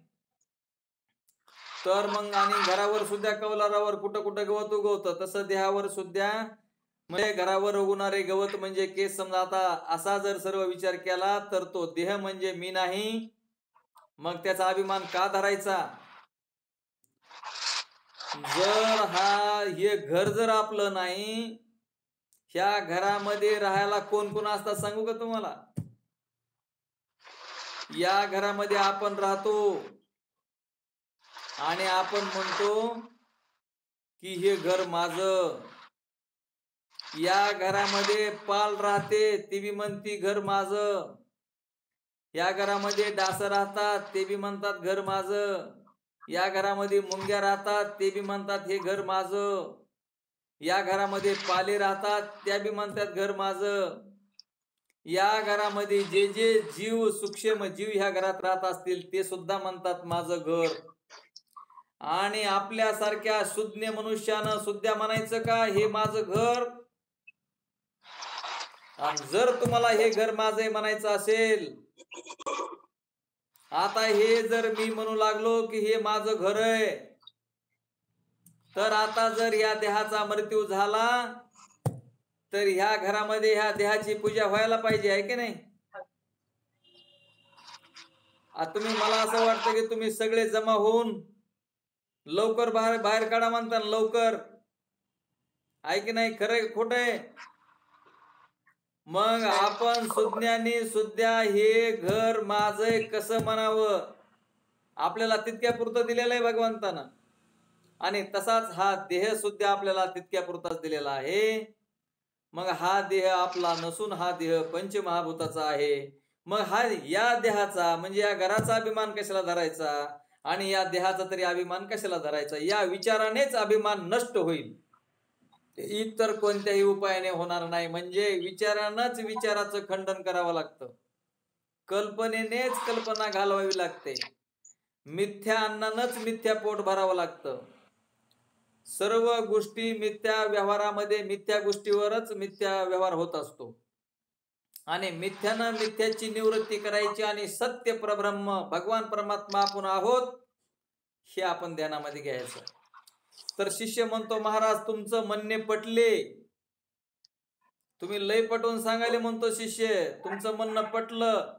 तर मग आणि घरावर सुद्धा कौलारावर कुठं कुठं गवत उगवतं, तसं देहावर सुद्धा म्हणजे घरावर उगवणारे गवत म्हणजे केस. समजा आता असा जर सर्व विचार केला तर तो देह म्हणजे मी नाही. मग त्याचा अभिमान का धरायचा? जर हे घर जर आपलं नाही, ह्या घरामध्ये राहायला कोण कोण असतात सांगू का तुम्हाला? या घरामध्ये आपण राहतो आणि आपण म्हणतो की हे घर माझं. या घरामध्ये पाल राहते, ती बी म्हणती घर माझं. या घरामध्ये डास राहतात, ते बी म्हणतात घर माझं. या घरामध्ये मुंग्या राहतात, ते बी म्हणतात हे घर माझं. या घरामध्ये पाले राहतात, त्या बी म्हणतात घर माझं. या घरामध्ये जे जे जीव, सूक्ष्म जीव ह्या घरात राहत असतील ते सुद्धा म्हणतात माझं घर. आणि आपल्यासारख्या सुज्ञ मनुष्यानं सुद्धा म्हणायचं का हे माझं घर? आणि जर तुम्हाला हे घर माझं म्हणायचं असेल आता हे जर मी म्हणू लागलो की हे माझं घर आहे, तर आता जर या देहाचा मृत्यू झाला तर ह्या घरामध्ये ह्या देहाची पूजा व्हायला पाहिजे, आहे की नाही? तुम्ही, मला असं वाटतं की तुम्ही सगळे जमा होऊन लवकर बाहेर काढा म्हणता, लवकर, आहे की नाही? खरं खोटं आहे? मग आपण सुज्ञानी सुद्धा हे घर माझं कसं म्हणावं? आपल्याला तितक्या पुरतं दिलेलं आहे भगवंतानं, आणि तसाच हा देह सुद्धा आपल्याला तितक्या पुरताच दिलेला आहे. मग हा देह आपला नसून हा देह पंचमहाभूताचा आहे. मग हा या देहाचा म्हणजे या घराचा अभिमान कशाला धरायचा, आणि या देहाचा तरी अभिमान कशाला धरायचा? या विचारानेच अभिमान नष्ट होईल, इतर कोणत्याही उपायाने होणार नाही. म्हणजे विचारानंच विचाराचं खंडन करावं लागतं, कल्पनेनेच कल्पना घालवावी लागते, मिथ्या अन्नानंच मिथ्या पोट भरावं लागतं. सर्व गोष्टी मिथ्या व्यवहारामध्ये मिथ्या गोष्टीवरच मिथ्या व्यवहार होत असतो, आणि मिथ्यानं मिथ्याची निवृत्ती करायची, आणि सत्य परब्रह्म भगवान परमात्मा आपण आहोत हे आपण ध्यानामध्ये घ्यायचं. तर शिष्य म्हणतो, महाराज तुमचं म्हणणे पटले, तुम्ही लय पटवून सांगायले म्हणतो शिष्य, तुमचं म्हणणं पटलं.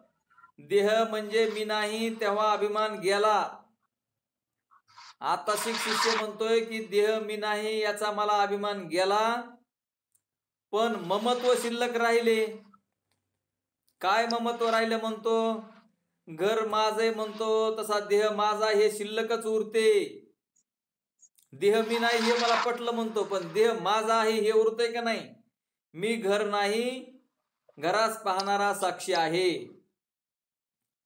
देह म्हणजे मी नाही तेव्हा अभिमान गेला. आता शिष्य म्हणतोय की देह मी नाही याचा मला अभिमान गेला, पण ममत्व शिल्लक राहिले. काय ममत्व राहिले म्हणतो? घर माझे म्हणतो तसा देह माझा हे शिल्लकच उरते. देह मी नाही हे मला पटलं म्हणतो, पण देह माझा आहे हे उरतंय का नाही? मी घर नाही, घरास पाहणारा साक्षी आहे,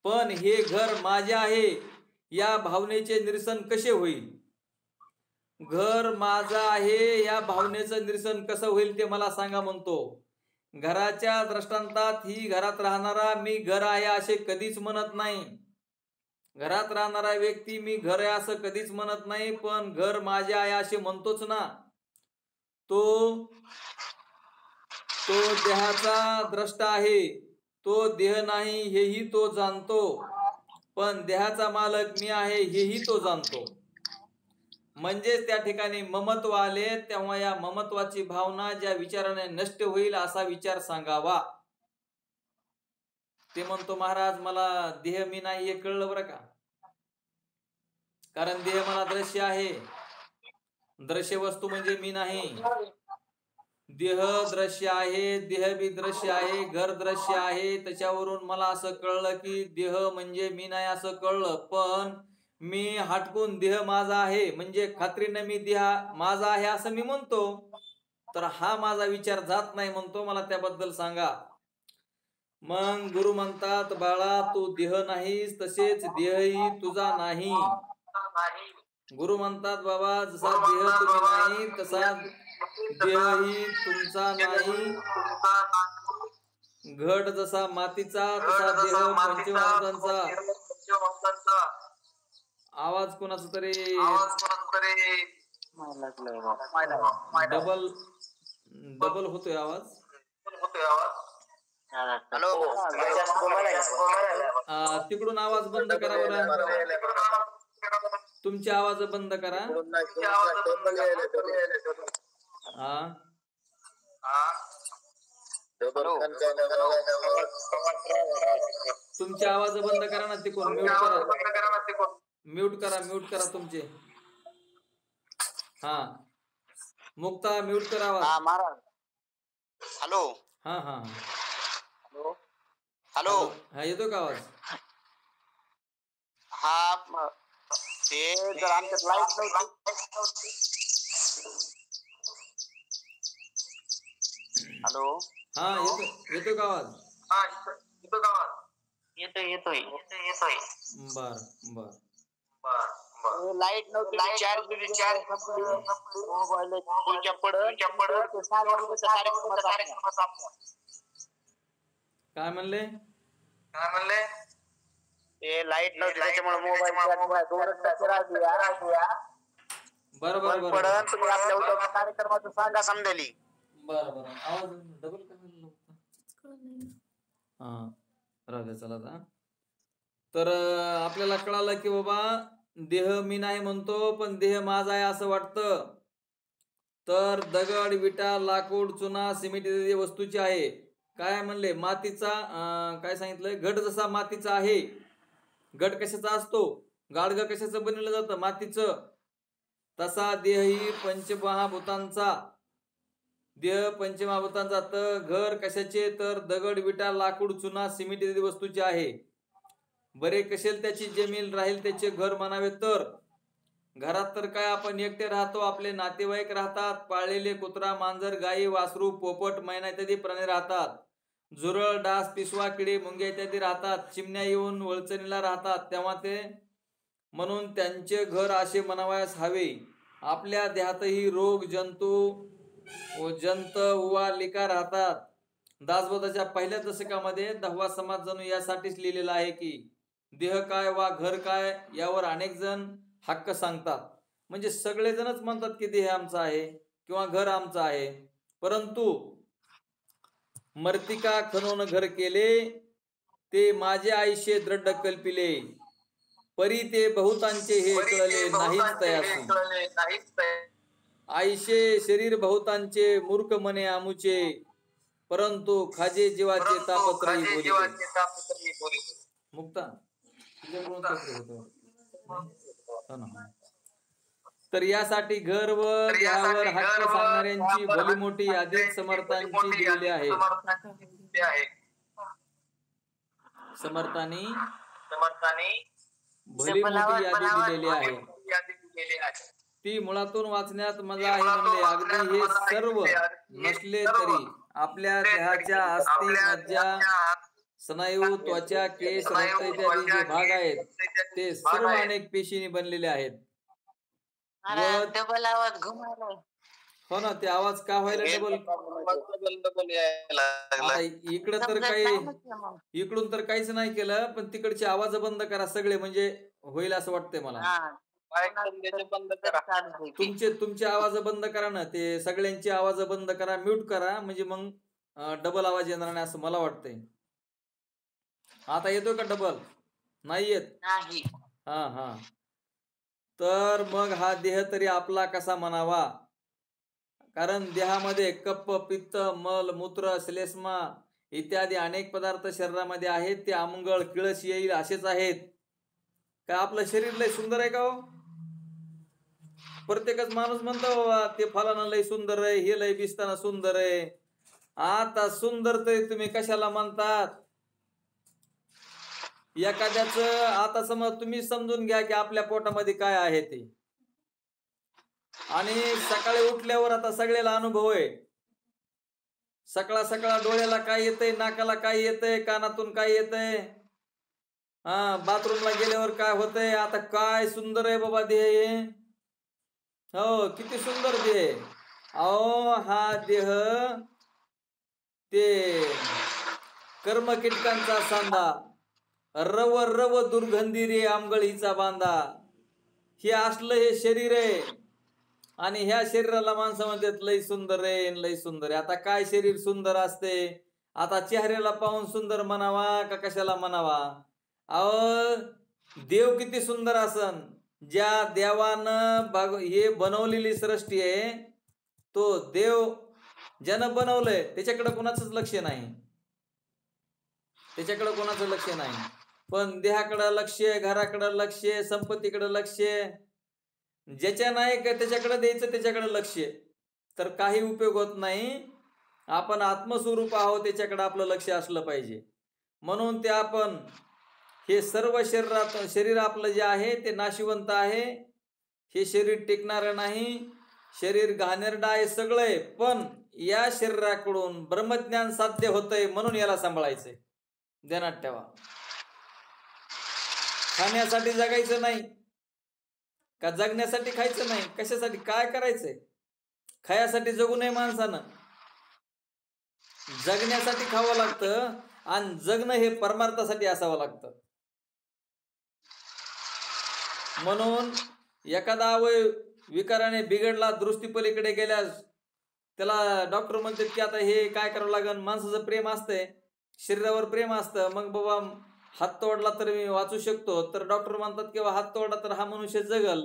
पण हे घर माझे आहे या भावनेचे निरसन कसे होईल? घर माझं आहे या भावनेचं निरसन कसं होईल ते मला सांगा म्हणतो. घराच्या दृष्टांतात ही घरात राहणारा मी घर आहे असे कधीच म्हणत नाही. घरात राहणारा व्यक्ती मी घर आहे असं कधीच म्हणत नाही, पण घर माझे आहे असे म्हणतोच ना. तो देहाचा द्रष्टा आहे, तो देह नाही हेही तो जाणतो, पण देहाचा मालक मी आहे हेही तो जाणतो. म्हणजेच त्या ठिकाणी ममत्व आले, तेव्हा या ममत्वाची भावना ज्या विचाराने नष्ट होईल असा विचार सांगावा. ते म्हणतो, महाराज मला देह मी नाही हे कळलं बरं का, कारण देह मला दृश्य आहे, दृश्य वस्तू म्हणजे मी नाही. देह दृश्य आहे, देह बी दृश्य आहे, घर दृश्य आहे. त्याच्यावरून मला असं कळलं की देह म्हणजे मी नाही असं कळलं, पण मी हटकून देह माझा आहे म्हणजे खात्रीने मी देह माझा आहे असं मी म्हणतो, तर हा माझा विचार जात नाही म्हणतो, मला त्याबद्दल सांगा. मग गुरु म्हणतात, बाळा तू देह नाहीस तसेच देहही तुझा नाही. गुरु म्हणतात, बाबा जसा देह तुम्ही नाही तसा देहही तुमचा नाही. घट जसा मातीचा तसा देह पंचमहाभूतांचा. आवाज कोणाचा तरी डबल होतोय आवाज. हॅलो, तिकडून आवाज बंद करा बरं, तुमचे आवाज बंद करा. तुमचे आवाज बंद करा ना, तिकडून म्यूट करा तुमचे. हा मुक्ता म्यूट करा आवाज. हॅलो, हा हॅलो, हा येतो का आवाज? हा, ते जर आमच्यात लाईट नव्हती. हॅलो, हा येतो का आवाज? येतोय. बर लाईट नव्हती, चार्ज मोबाईल काय म्हणले? ते लाईट नव्हती त्याच्यामुळे मोबाईल बरोबर कार्यक्रमाचं सांगा समजली. बरं आवाज डबल करायला. हा राहू द्या, चला आता. तर आपल्याला कळालं की बाबा देह मी नाही म्हणतो, पण देह माझा आहे असं वाटतं. तर दगड, विटा, लाकूड, चुना, सिमेंट इत्यादी वस्तूची आहे. काय म्हणले? मातीचा काय सांगितलंय? घट जसा मातीचा आहे. घट कशाचा असतो? गाडगं कशाचं बनवलं जातं? मातीचं. तसा देहही पंचमहाभूतांचा. देह पंचमहाभूतांचा. तर घर कशाचे? तर दगड, विटा, लाकूड, चुना, सिमेंट इत्यादी वस्तूचे आहे. बरे कशेल त्याची जमीन, राहील त्याचे घर म्हणावे तर. घरात तर काय आपण एकटे राहतो, आपले नातेवाईक राहतात, पाळलेले कुत्रा, मांजर, गाई, वासरू, पोपट, मैना इत्यादी प्राणी राहतात. झुरळ, डास, पिसवा, किडे, मुंग्या इत्यादी राहतात. चिमण्या येऊन वळचणीला राहतात, तेव्हा ते म्हणून त्यांचे घर असे म्हणावयास हवे. आपल्या देहातही रोग, जंतू व जंत उवा लिका राहतात. दासबोधाच्या पहिल्या दशकामध्ये 10वा समाज जणू यासाठीच लिहिलेला आहे की देह काय वा घर काय यावर अनेक जण हक्क सांगतात. म्हणजे सगळेजणच म्हणतात की देह आमचा आहे किंवा घर आमचं आहे, परंतु मर्तिका खणून घर केले, ते माझे आयुष्य दृढ कल्पिले, परी ते बहुतांचे हे कळले नाहीच तयासी. आयुष्य शरीर बहुतांचे मूर्ख मने आमुचे, परंतु खाजे जीवाचे तापत्रयी बोलिते. मुक्ता तर यासाठी घर व देहावर हक्क सांगणाऱ्यांची भली मोठी यादी समर्थांची दिलेली आहे. समर्थांनी भली मोठी यादी दिलेली आहे. ती मुळातून वाचण्यात मजा आहे म्हणले. अगदी हे सर्व नसले तरी आपल्या देहाच्या अस्थि, मज्जा, स्नायू, त्वचा, केस, रक्त इत्यादी जे भाग आहेत ते सर्व अनेक पेशीने बनलेले आहेत. डबल आवाज घुमायला. हो ना, ते आवाज का व्हायला डबल? इकडं तर काही, इकडून तर काहीच नाही केलं, पण तिकडचे आवाज बंद करा सगळे, म्हणजे होईल असं वाटतंय मला. तुमचे आवाज बंद करा ना, ते सगळ्यांचे आवाज बंद करा, म्यूट करा, म्हणजे मग डबल आवाज येणार नाही असं मला वाटतंय. आता येतोय का डबल? नाही येत. हा. तर मग हा देह तरी आपला कसा म्हणावा? कारण देहामध्ये कप्प, पित्त, मल, मूत्र, श्लेष्मा इत्यादी अनेक पदार्थ शरीरामध्ये आहेत. ते अमंगळ, किळस येईल असेच आहेत. काय आपलं शरीर लय सुंदर आहे का हो? प्रत्येकच माणूस म्हणतो ते फलाना लय सुंदर आहे, हे लय दिसताना सुंदर आहे. आता सुंदर तरी तुम्ही कशाला म्हणतात? एखाद्याच आता समज तुम्ही समजून घ्या की आपल्या पोटामध्ये काय आहे ते, आणि सकाळी उठल्यावर आता सगळ्याला अनुभव आहे. सकाळ डोळ्याला काय येतंय, नाकाला काय येतंय, कानातून काय येतंय, बाथरूमला गेल्यावर काय होतंय. आता काय सुंदर आहे बाबा देह. हो, किती सुंदर देह. अहो हा देह ते कर्म कीटकांचा सांदा, रव रव दुर्गंधी रे आंबगळीचा बांधा, हे असलं हे शरीर आहे. आणि ह्या शरीराला माणसं म्हणतात लय सुंदर आहे, लय सुंदर आहे. आता काय शरीर सुंदर असते? आता चेहऱ्याला पाहून सुंदर म्हणावा का कशाला म्हणावा? अहो देव किती सुंदर असन. ज्या देवानं हे बनवलेली सृष्टी आहे, तो देव ज्यानं बनवलंय त्याच्याकडे कोणाचंच लक्ष नाही, त्याच्याकडे कोणाचं लक्ष नाही. पण देहाकडे लक्ष, घराकडे लक्ष, संपत्तीकडे लक्ष, ज्याच्या नाही का त्याच्याकडे द्यायचं, त्याच्याकडे लक्ष, तर काही उपयोग होत नाही. आपण आत्मस्वरूप आहोत, त्याच्याकडे आपलं लक्ष असलं पाहिजे. म्हणून ते आपण हे सर्व शरीर आपलं जे आहे ते नाशिवंत आहे. हे शरीर टिकणार नाही, शरीर घाणेरडं आहे सगळं आहे. पण या शरीराकडून ब्रह्मज्ञान साध्य होतंय, म्हणून याला सांभाळायचंय. ध्यानात ठेवा. खाण्यासाठी जगायचं नाही का जगण्यासाठी खायचं नाही? कशासाठी? काय करायचंय? खायासाठी जगू नये माणसानं, जगण्यासाठी खावं लागतं. आणि जगणं हे परमार्थासाठी असावं लागतं. म्हणून एखादा अवयव विकाराने बिघडला, दृष्टीपलीकडे गेल्यास त्याला डॉक्टर म्हणतात की आता हे काय करावं लागेल. माणसाचं प्रेम असतंय, शरीरावर प्रेम असतं, मग बाबा हात तोडला तर मी वाचू शकतो, तर डॉक्टर म्हणतात किंवा हात तोडला तर हा मनुष्य जगल.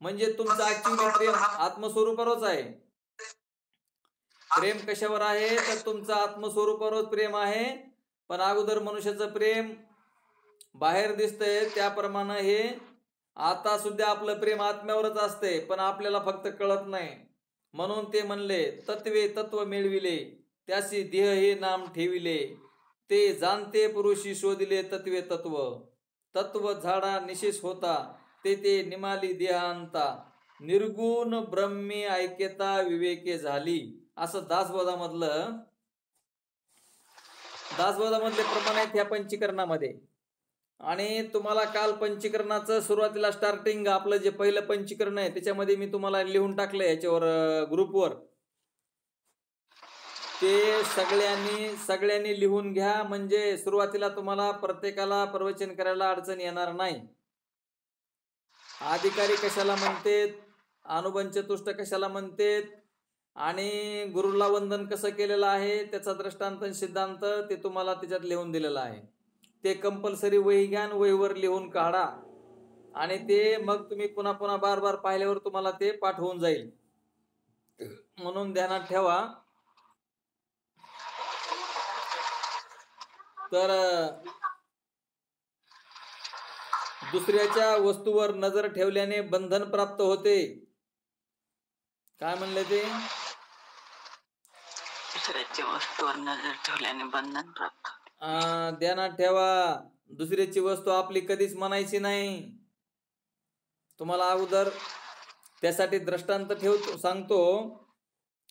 म्हणजे तुमचं ऍक्च्युअली प्रेम आत्मस्वरूपावरच आहे. प्रेम कशावर आहे तर तुमचं आत्मस्वरूपावरच प्रेम आहे. पण अगोदर मनुष्याचं प्रेम बाहेर दिसतंय, त्याप्रमाणे हे आता सुद्धा आपलं प्रेम आत्म्यावरच असते, पण आपल्याला फक्त कळत नाही. म्हणून ते म्हणले, तत्वे तत्व मिळविले, त्यासी देह हे नाम ठेविले. ते जाणते पुरुषी शोधिले तत्वे तत्व. तत्व झाडा निशेष होता, ते निमाली देहांता. निर्गुण ब्रह्मी ऐक्यता विवेके झाली. असं दासबोधामधले प्रमाण आहेत ह्या पंचीकरणामध्ये. आणि तुम्हाला काल पंचीकरणाचं सुरुवातीला स्टार्टिंग आपलं जे पहिलं पंचीकरण आहे त्याच्यामध्ये मी तुम्हाला लिहून टाकलंय याच्यावर ग्रुपवर. ते सगळ्यांनी लिहून घ्या, म्हणजे सुरुवातीला तुम्हाला प्रत्येकाला प्रवचन करायला अडचण येणार नाही. अधिकारी कशाला म्हणतेत, अनुबंध चतुष्ट कशाला म्हणतेत, आणि गुरुला वंदन कसं केलेलं आहे त्याचा दृष्टांत सिद्धांत ते तुम्हाला त्याच्यात लिहून दिलेला आहे. ते कंपल्सरी वही घ्या, वहीवर लिहून काढा, आणि ते मग तुम्ही पुन्हा पुन्हा बार बार पाहिल्यावर तुम्हाला ते पाठ होऊन जाईल. म्हणून ध्यानात ठेवा. तर दुसऱ्याच्या वस्तूवर नजर ठेवल्याने बंधन प्राप्त होते. काय म्हणले ते? दुसऱ्याच्या वस्तूवर नजर ठेवल्याने बंधन प्राप्त. ध्यानात ठेवा, दुसऱ्याची वस्तू आपली कधीच म्हणायची नाही. तुम्हाला अगोदर त्यासाठी दृष्टांत सांगतो.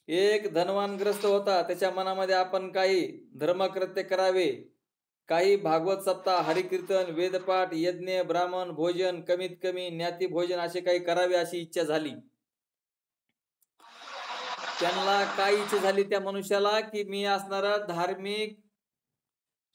एक धनवान ग्रस्त होता. त्याच्या मनामध्ये आपण काही धर्मकृत्य करावे, काही भागवत सप्ताह, हरिकीर्तन, वेदपाठ, यज्ञ, ब्राह्मण भोजन, कमीत कमी ज्ञाती भोजन असे काही करावे अशी इच्छा झाली. त्यांना काय इच्छा झाली त्या मनुष्याला की मी असणारा धार्मिक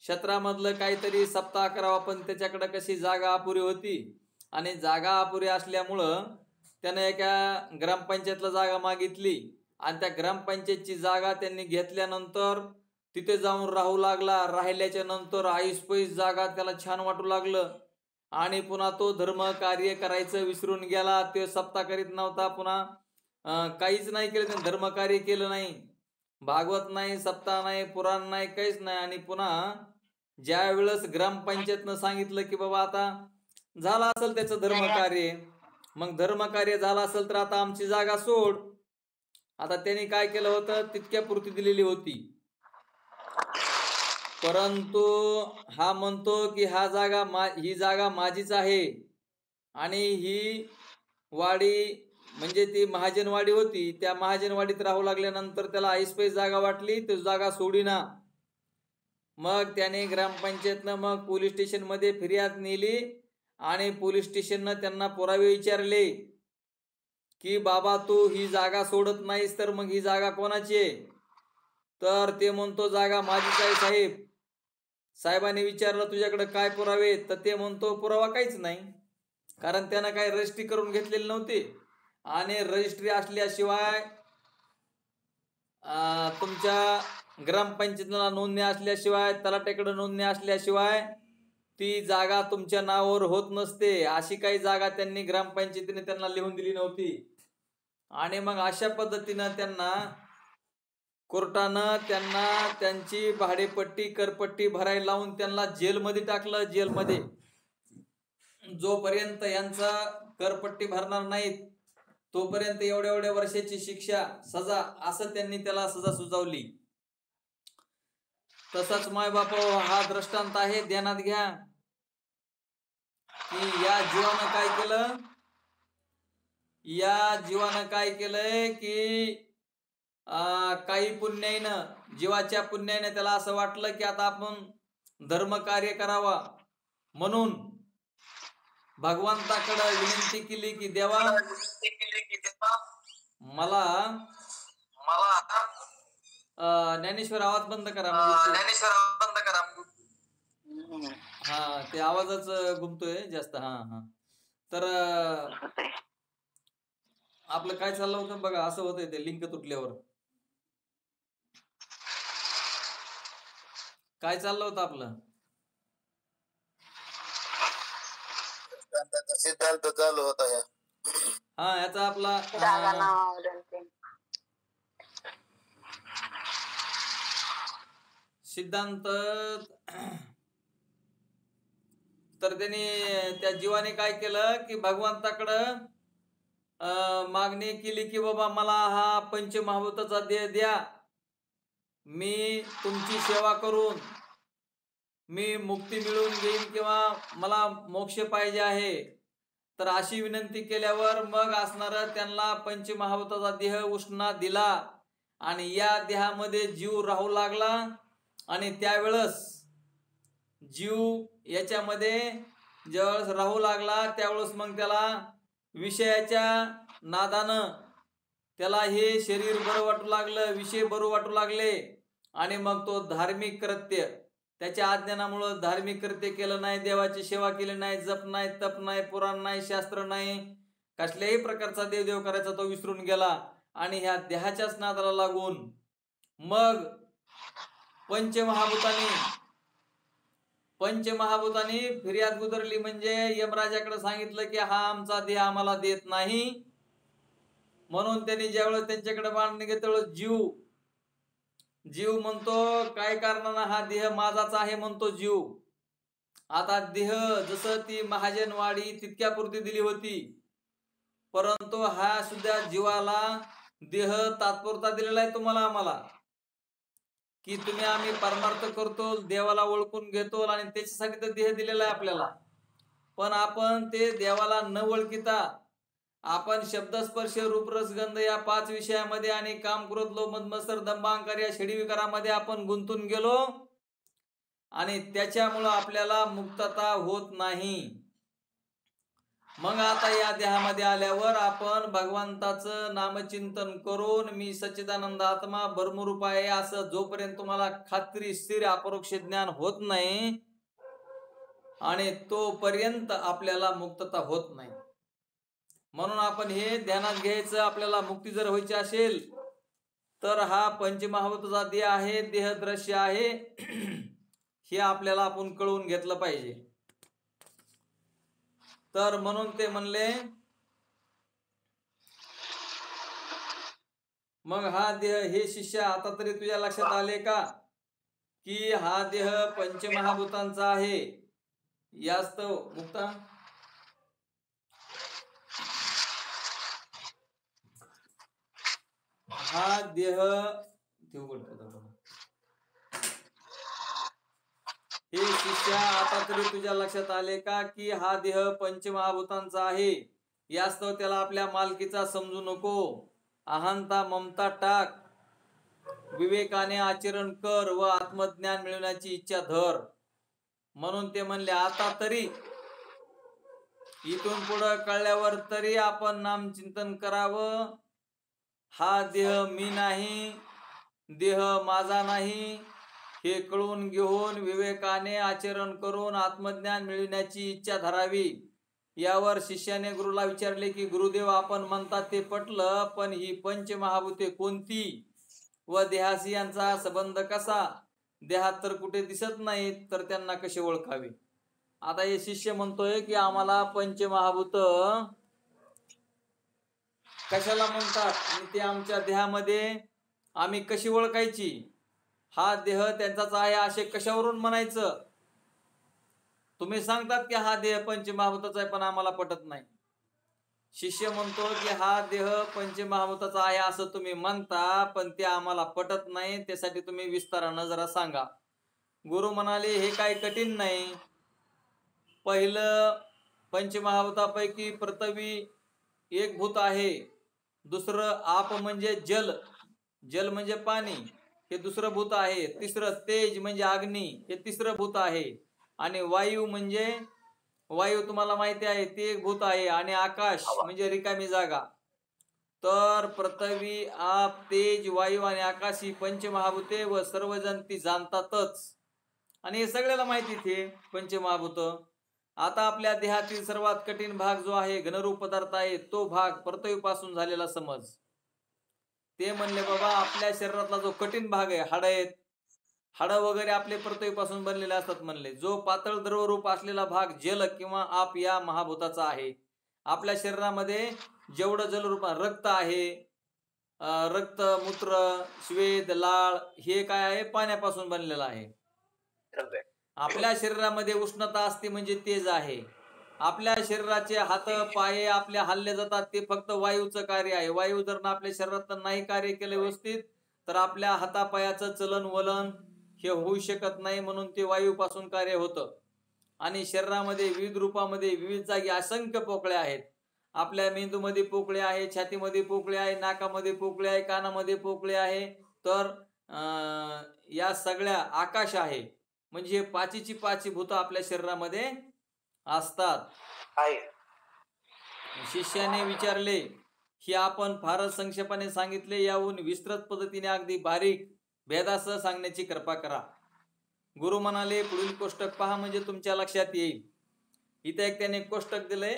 क्षेत्रामधलं काहीतरी सप्ताह करावा, पण त्याच्याकडे कशी जागा अपुरी होती, आणि जागा अपुरी असल्यामुळं त्यानं एका ग्रामपंचायतला जागा मागितली, आणि त्या ग्रामपंचायतची जागा त्यांनी घेतल्यानंतर तिथे जाऊन राहू लागला. राहिल्याच्या नंतर ऐसपैस जागा त्याला छान वाटू लागलं, आणि पुन्हा तो धर्म कार्य करायचं विसरून गेला. तो सप्ताह करीत नव्हता, पुन्हा काहीच नाही केलं त्याने, धर्म कार्य केलं नाही, भागवत नाही, सप्ताह नाही, पुराण नाही, काहीच नाही. आणि पुन्हा ज्या वेळेस ग्रामपंचायतनं सांगितलं की बाबा आता झालं असेल त्याचं धर्मकार्य, मग धर्मकार्य झालं असेल तर आता आमची जागा सोड. आता त्यांनी काय केलं होतं, तितक्या पुरती दिलेली होती, परंतु हा म्हणतो की ही जागा माझीच आहे, आणि ही वाडी म्हणजे ती महाजनवाडी होती, त्या महाजनवाडीत राहू लागल्यानंतर त्याला ऐसपैस जागा वाटली, तो जागा सोडीना. मग त्याने ग्रामपंचायतनं मग पोलीस स्टेशन मध्ये फिर्याद नेली, आणि पोलीस स्टेशननं त्यांना पुरावे विचारले की बाबा तू ही जागा सोडत नाहीस तर मग ही जागा कोणाची आहे? तर ते म्हणतो जागा माझीच आहे साहेब. साहेबांनी विचारलं तुझ्याकडे काय पुरावे? तर ते म्हणतो पुरावा काहीच नाही, कारण त्यानं काही रजिस्ट्री करून घेतलेली नव्हती, आणि रजिस्ट्री असल्याशिवाय तुमच्या ग्रामपंचायतीला नोंदणी असल्याशिवाय, तलाट्याकडे नोंदणी असल्याशिवाय ती जागा तुमच्या नावावर होत नसते. अशी काही जागा त्यांनी ग्रामपंचायतीने त्यांना लिहून दिली नव्हती. आणि मग अशा पद्धतीनं त्यांना कोर्टानं त्यांची भाडेपट्टी करपट्टी भरायला लावून त्यांना जेलमध्ये टाकलं. जेलमध्ये जोपर्यंत यांचा करपट्टी भरणार नाहीत तोपर्यंत एवढ्या वर्षाची शिक्षा सजा, असं त्यांनी त्याला सजा सुचवली. तसाच मायबाप हा दृष्टांत आहे, ध्यानात घ्या की या जीवानं काय केलंय की काही पुण्याईनं, जीवाच्या पुण्याईनं त्याला असं वाटलं की आता आपण धर्म कार्य करावा, म्हणून भगवंताकडे विनंती केली की देवा मला ज्ञानेश्वर आवाज बंद करा, हा ते आवाजच घुमतोय जास्त. हा तर आपलं काय चाललं होतं बघा, असं होतंय ते लिंक तुटल्यावर. काय चाललं होतं आपलं? सिद्धांत चालू होता या. हा याचा आपला सिद्धांत. तर त्यांनी त्या जीवाने काय केलं की भगवंताकडं मागणी केली की बाबा मला हा पंचमहाभूताचा देह द्या, मी तुमची सेवा करून मी मुक्ती मिळवून घेईन किंवा मला मोक्ष पाहिजे आहे. तर अशी विनंती केल्यावर मग असणारा त्यांना पंचमहाभूताचा देह उष्णा दिला आणि या देहामध्ये जीव राहू लागला. आणि त्यावेळेस जीव याच्यामध्ये ज्यावेळेस राहू लागला त्यावेळेस मग त्याला विषयाच्या नादानं त्याला हे शरीर बरं वाटू लागलं, विषय बरं वाटू लागले आणि मग तो धार्मिक कृत्य त्याच्या अज्ञानामुळं धार्मिक कृत्य केलं नाही, देवाची सेवा केली नाही, जप नाही, तप नाही, पुराण नाही, शास्त्र नाही, कसल्याही प्रकारचा देवदेव करायचा तो विसरून गेला आणि ह्या देहाच्याच नादाला लागून मग पंचमहाभूतांनी फिर्याद गुदरली. म्हणजे यमराजाकडे सांगितलं की हा आमचा देह आम्हाला देत नाही. म्हणून त्यांनी ज्यावेळेस त्यांच्याकडे मागणी घेतलं जीव म्हणतो काय कारणानं हा देह माझाच आहे म्हणतो जीव. आता देह जसं ती महाजनवाडी तितक्यापुरती दिली होती, परंतु हा सुद्धा जीवाला देह तात्पुरता दिलेला आहे तुम्हाला आम्हाला, की तुम्ही आम्ही परमार्थ करतो, देवाला ओळखून घेतो आणि त्याच्यासाठी तर देह दिलेला आहे आपल्याला. पण आपण ते देवाला न ओळखिता आपण शब्दस्पर्श रूपरसगंध या 5 विषयामध्ये आणि काम, क्रोध, लोभ, मद, मत्सर, दंभ, अहंकार या षडी विकारामध्ये आपण गुंतून गेलो आणि त्याच्यामुळं आपल्याला मुक्तता होत नाही. मग आता या देहामध्ये आल्यावर आपण भगवंताचं नामचिंतन करून मी सच्चिदानंद आत्मा ब्रह्मरूप आहे असं जोपर्यंत तुम्हाला खात्रीशीर अपरोक्ष ज्ञान होत नाही आणि तोपर्यंत आपल्याला मुक्तता होत नाही. म्हणून आपण हे ध्यानात घ्यायचं. आपल्याला मुक्ती जर व्हायची असेल तर हा पंचमहाभूताचा देह आहे, देह दृश्य आहे, हे आपल्याला आपण कळवून घेतलं पाहिजे. तर म्हणून ते म्हणले मग हा देह, हे शिष्य आता तरी तुझ्या लक्षात आले का की हा देह पंचमहाभूतांचा आहे. यास्तव मुक्ता हा देह हे शिष्या आता तरी तुझ्या लक्षात आले का की हा देह पंचमहाभूतांचा आहे. यास्तव त्याला आपल्या मालकीचा समजू नको. अहंता ममता टाक, विवेकाने आचरण कर व आत्मज्ञान मिळवण्याची इच्छा धर. म्हणून ते म्हणले आता तरी इथून पुढे कळल्यावर तरी आपण नामचिंतन करावं. हा देह मी नाही, देह माझा नाही हे कळून घेऊन विवेकाने आचरण करून आत्मज्ञान मिळवण्याची इच्छा धरावी. यावर शिष्याने गुरुला विचारले की गुरुदेव आपण म्हणतात ते पटलं, पण ही पंचमहाभूते कोणती व देहाशी यांचा संबंध कसा? देहात तर कुठे दिसत नाहीत, तर त्यांना कसे ओळखावे? आता हे शिष्य म्हणतोय की आम्हाला पंचमहाभूत कशाला म्हणतात आणि ते आमच्या देहामध्ये आम्ही कशी ओळखायची? हा देह त्यांचाच आहे असे कशावरून म्हणायचं? तुम्ही सांगतात की हा देह पंचमहाभूताचा आहे, पण आम्हाला पटत नाही. शिष्य म्हणतो की हा देह पंचमहाभूताचा आहे असं तुम्ही म्हणता, पण ते आम्हाला पटत नाही, त्यासाठी तुम्ही विस्तारानं जरा सांगा. गुरु म्हणाले हे काही कठीण नाही. पहिलं पंचमहाभूतापैकी पृथ्वी एक भूत आहे, दुसरं आप म्हणजे जल, जल म्हणजे पाणी, हे दुसरं भूत आहे. तिसरं तेज म्हणजे अग्नी, हे तिसरं भूत आहे. आणि वायू म्हणजे वायू तुम्हाला माहिती आहे ते एक भूत आहे. आणि आकाश म्हणजे रिकामी जागा. तर पृथ्वी, आप, तेज, वायू आणि आकाश ही पंचमहाभूते व सर्वजण ती जाणतातच आणि हे सगळ्याला माहिती ते पंचमहाभूत. आता आपल्या देहातील सर्वात कठीण भाग जो आहे घनरूप पदार्थ आहे, तो भाग पृथ्वीपासून झालेला समज. ते म्हणले बाबा आपल्या शरीरातला जो कठीण भाग आहे, हाड आहेत, हाडं वगैरे आपले पृथ्वीपासून बनलेले असतात म्हणले. जो पातळ द्रवरूप असलेला भाग जल किंवा आप या महाभूताचा आहे. आपल्या शरीरामध्ये जेवढं जलरूप रक्त आहे, रक्त, मूत्र, श्वेत, लाळ हे काय आहे? पाण्यापासून बनलेलं आहे. आपल्या शरीरामध्ये उष्णता असते म्हणजे तेज आहे. आपल्या शरीराचे हात पाय आपल्या हल्ले जातात ते फक्त वायूचं कार्य आहे. वायू जर आपल्या शरीरात नाही कार्य केलं व्यवस्थित तर आपल्या हातापायाचं चलन वलन हे होऊ शकत नाही, म्हणून ते वायूपासून कार्य होतं. आणि शरीरामध्ये विविध रूपामध्ये विविध जागी असंख्य पोकळ्या आहेत. आपल्या मेंदूमध्ये पोकळे आहे, छातीमध्ये पोकळे आहे, नाकामध्ये पोकळे आहे, कानामध्ये पोकळे आहे. तर या सगळ्या आकाश आहे. म्हणजे हे पाचीची पाची भूतं आपल्या शरीरामध्ये असतात. शिष्याने विचारले, ही आपण फारच संक्षेपाने सांगितले, याहून विस्तृत पद्धतीने अगदी बारीक भेदासह सांगण्याची कृपा करा. गुरु म्हणाले, पुढील कोष्टक पहा म्हणजे तुमच्या लक्षात येईल. इथे एक त्याने कोष्टक दिले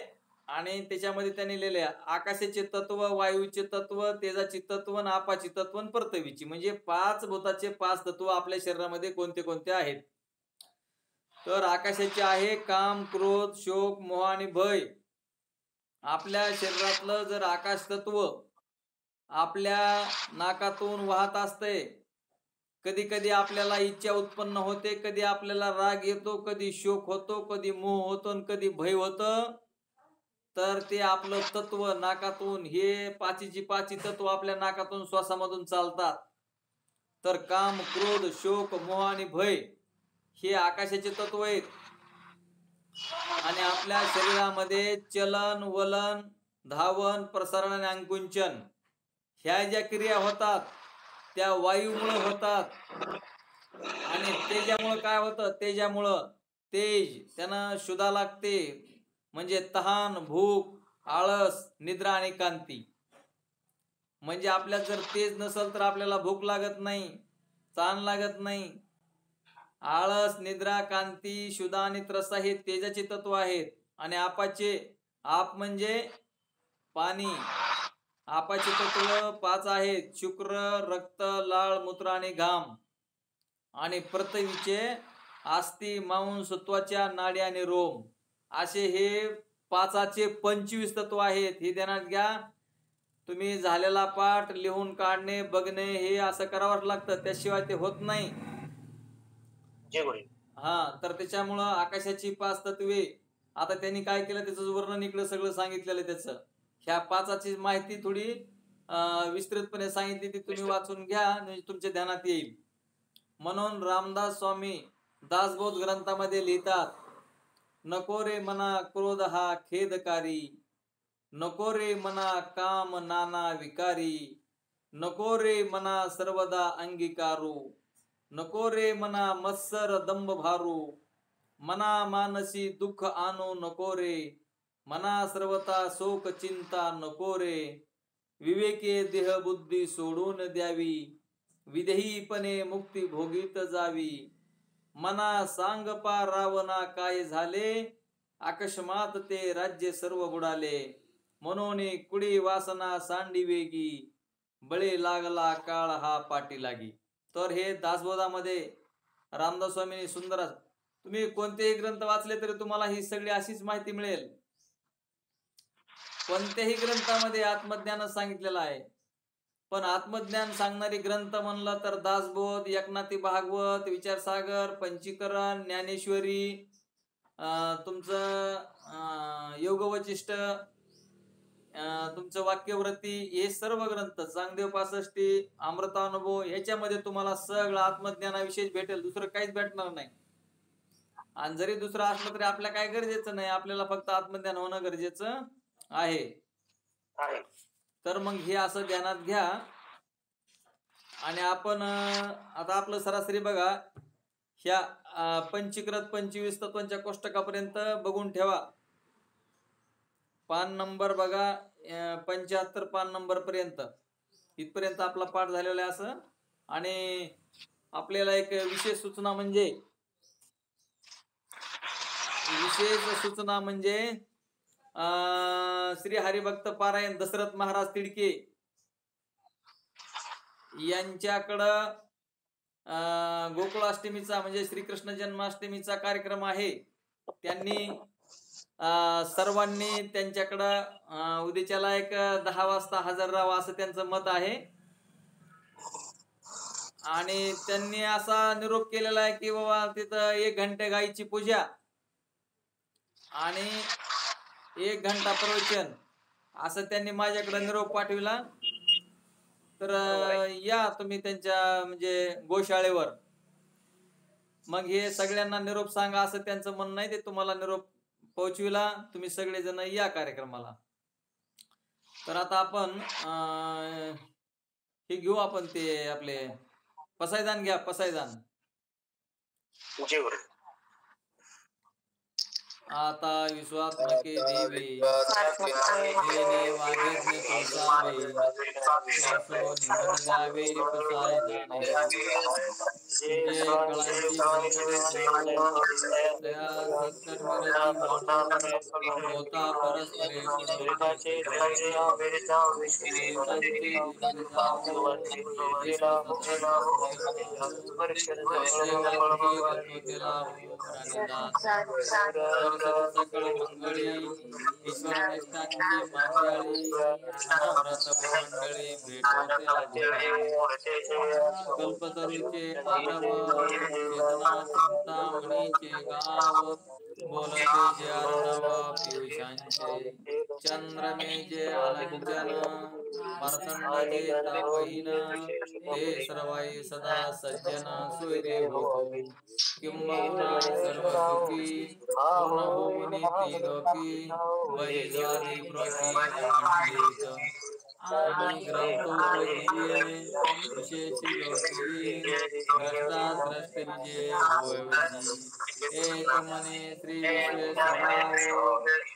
आणि त्याच्यामध्ये त्यांनी लिहिले आकाशाचे तत्व, वायूचे तत्व, तेजाची तत्व, आपाची तत्व, पृथ्वीची. म्हणजे 5 भूताचे 5 तत्व आपल्या शरीरामध्ये कोणते कोणते आहेत. तर आकाशाचे आहे काम, क्रोध, शोक, मोह आणि भय. आपल्या शरीरातलं जर आकाश तत्व आपल्या नाकातून वाहत असते, कधी कधी आपल्याला इच्छा उत्पन्न होते, कधी आपल्याला राग येतो, कधी शोक होतो, कधी मोह होतो, कधी भय होतं. तर ते आपलं तत्व नाकातून, हे पाचीची पाची तत्व आपल्या नाकातून श्वासामधून चालतात. तर काम, क्रोध, शोक, मोह आणि भय हे आकाशाचे तत्व आहेत. आणि आपल्या शरीरामध्ये चलन वलन, धावन, प्रसारण आणि अंकुंचन ह्या ज्या क्रिया होतात त्या वायूमुळे होतात. आणि तेजामुळे काय होतं? तेजामुळं तेज त्यानं शुद्धा लागते. म्हणजे तहान, भूक, आळस, निद्रा आणि कांती. म्हणजे आपल्यात जर तेज नसेल तर आपल्याला भूक लागत नाही, तहान लागत नाही. आळस, निद्रा, कांती, शुद्धा आणि त्रसा हे तेजाचे तत्व आहेत. आणि आपाचे, आप म्हणजे पाणी, आपाचे तत्व 5 आहेत. शुक्र, रक्त, लाळ, मूत्र आणि घाम. आणि पृथ्वीचे अस्थि, मांस, त्वचा, नाडी आणि रोम असे हे 5चे 25 तत्व आहेत. हे ध्यानात घ्या. तुम्ही झालेला पाठ लिहून काढणे, बघणे हे असं करावंच लागतं, त्याशिवाय ते होत नाही. तर त्याच्यामुळं आकाशाची 5 तत्वे. आता त्यांनी काय केलं, त्याचं वर्णन इकडे सगळं सांगितलेलं आहे. त्याचं ह्या 5ची माहिती थोडी विस्तृतपणे सांगितली, ती तुम्ही वाचून घ्या म्हणजे तुमच्या ध्यानात येईल. म्हणून रामदास स्वामी दासबोध ग्रंथामध्ये लिहितात, नको रे मना क्रोध हा खेदकारी, नको रे मना काम नाना विकारी, नको रे मना सर्वदा अंगीकारू, नको रे मना मत्सर दंभ भारू, मना मानसी दुःख आणू नको रे, मना सर्वता शोक चिंता नको रे, विवेके देह बुद्धी सोडून द्यावी, विदेहीपणे मुक्ती भोगीत जावी, मना सांग पा रावणा काय झाले, अकस्मात ते राज्य सर्व बुडाले, म्हणून कुडी वासना सांडी वेगी, बळे लागला काळ हा पाठी लागी. तर हे दासबोधामध्ये रामदास स्वामींनी सुंदर, तुम्ही कोणतेही ग्रंथ वाचले तरी तुम्हाला ही सगळी अशीच माहिती मिळेल. कोणत्याही ग्रंथामध्ये आत्मज्ञान सांगितलेलं आहे. पण आत्मज्ञान सांगणारी ग्रंथ म्हणलं तर दासबोध, एकनाथी भागवत, विचारसागर, पंचीकरण, ज्ञानेश्वरी, तुमचं योगवचिष्ट, तुमचं वाक्यवृत्ती, हे सर्व ग्रंथ, चांगदेव पासष्टी, अमृतानुभव, याच्यामध्ये तुम्हाला सगळं आत्मज्ञानाविषयी भेटेल. दुसरं काहीच भेटणार नाही. आणि जरी दुसरं असलं तरी आपल्या काय गरजेचं नाही, आपल्याला फक्त आत्मज्ञान होणं गरजेचं आहे. तर मग हे असं ध्यानात घ्या. आणि आपण आता आपलं सरासरी बघा, ह्या पंचीकृत 25 तत्वांच्या कोष्टकापर्यंत बघून ठेवा. पान नंबर बघा 75 पान नंबर पर्यंत, इथपर्यंत आपला पाठ झालेला आहे असं. आणि आपल्याला एक विशेष सूचना म्हणजे श्री हरिभक्त पारायण दशरथ महाराज तिडके यांच्याकडं गोकुळाष्टमीचा म्हणजे श्रीकृष्ण जन्माष्टमीचा कार्यक्रम आहे, त्यांनी सर्वांनी त्यांच्याकडं उद्याच्याला एक 10 वाजता हजर राहावं असं त्यांचं मत आहे. आणि त्यांनी असा निरोप केलेला आहे की बाबा तिथं 1 घंटे गायीची पूजा आणि 1 घंटा प्रवचन असं त्यांनी माझ्याकडे निरोप पाठविला. तर या तुम्ही त्यांच्या म्हणजे गोशाळेवर. मग हे सगळ्यांना निरोप सांगा असं त्यांचं म्हणणं आहे. ते तुम्हाला निरोप पोहोचविला. तुम्ही सगळेजण या कार्यक्रमाला. तर आता आपण हे घेऊ, आपण ते आपले पसायदान घ्या, पसायदान. आता विश्वात्मके देवी येणे वागेज्ञ तुळसावे सोसो निमन द्यावे पसायदाने तुझे कळांची दया सत्कर्मिरती होता परस्परे सकळ मंगळी ईश्वर निष्ठांची मांद्याळी नवरत मंडळी भेटोते कल्पतरूचे आरव चेतना चिंतामणीचे गाव बोलते जे अर्णव पियुषांचे चंद्रमे जे अलंजन मर्तंड जे तापहीन ते सर्वाई सदा सज्जन सोयरे होतो किंबहुना सर्व सुखी पूर्ण होऊनी त्रिलोकी बळीद्वारी प्रती मंडित आणि ग्रंथो प्रगिये विशेषी लोकी द्रष्टा द्रष्ट विजय होयविजी एक मने श्री विश्वेश्वरावो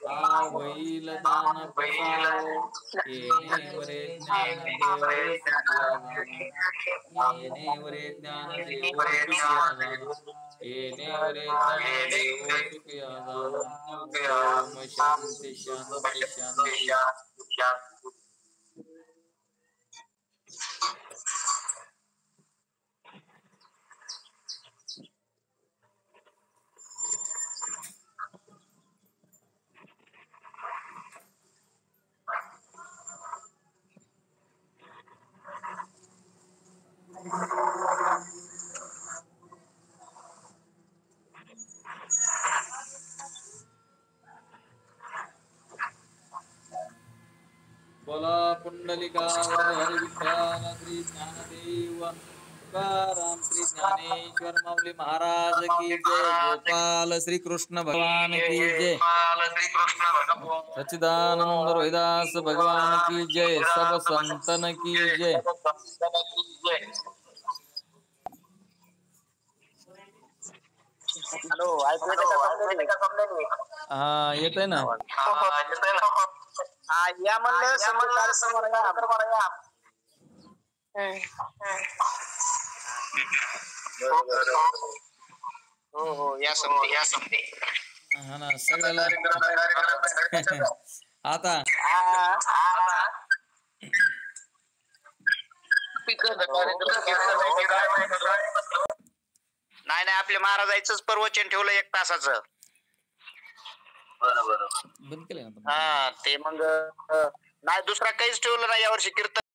ता होईल दान प्रसावो येणे वरे ज्ञान देव सुखिया येणे वरे ज्ञान देव सुखिया येणे वरे ज्ञान देव सुखिया ओम शांती शांती शांती. बोला पुंडलिका हरि विठ्ठल श्री ज्ञानदेव तुकाराम श्री ज्ञानेश्वर माऊली महाराज की जय. गोपाल श्री कृष्ण भगवान की जय. सच्चिदानंद रोहिदास भगवान की जय. सब संतन की जय. हॅलो, ऐकू येते का? हा येतंय ना. हा या म्हणलं समोर या. हो या समोर. हा ना सगळ्याला आता नाही आपल्या महाराजांचंच प्रवचन ठेवलं 1 तासाचं. बंद केलं. हा ते मग नाही दुसरा काहीच ठेवलं नाही यावर्षी कीर्तन.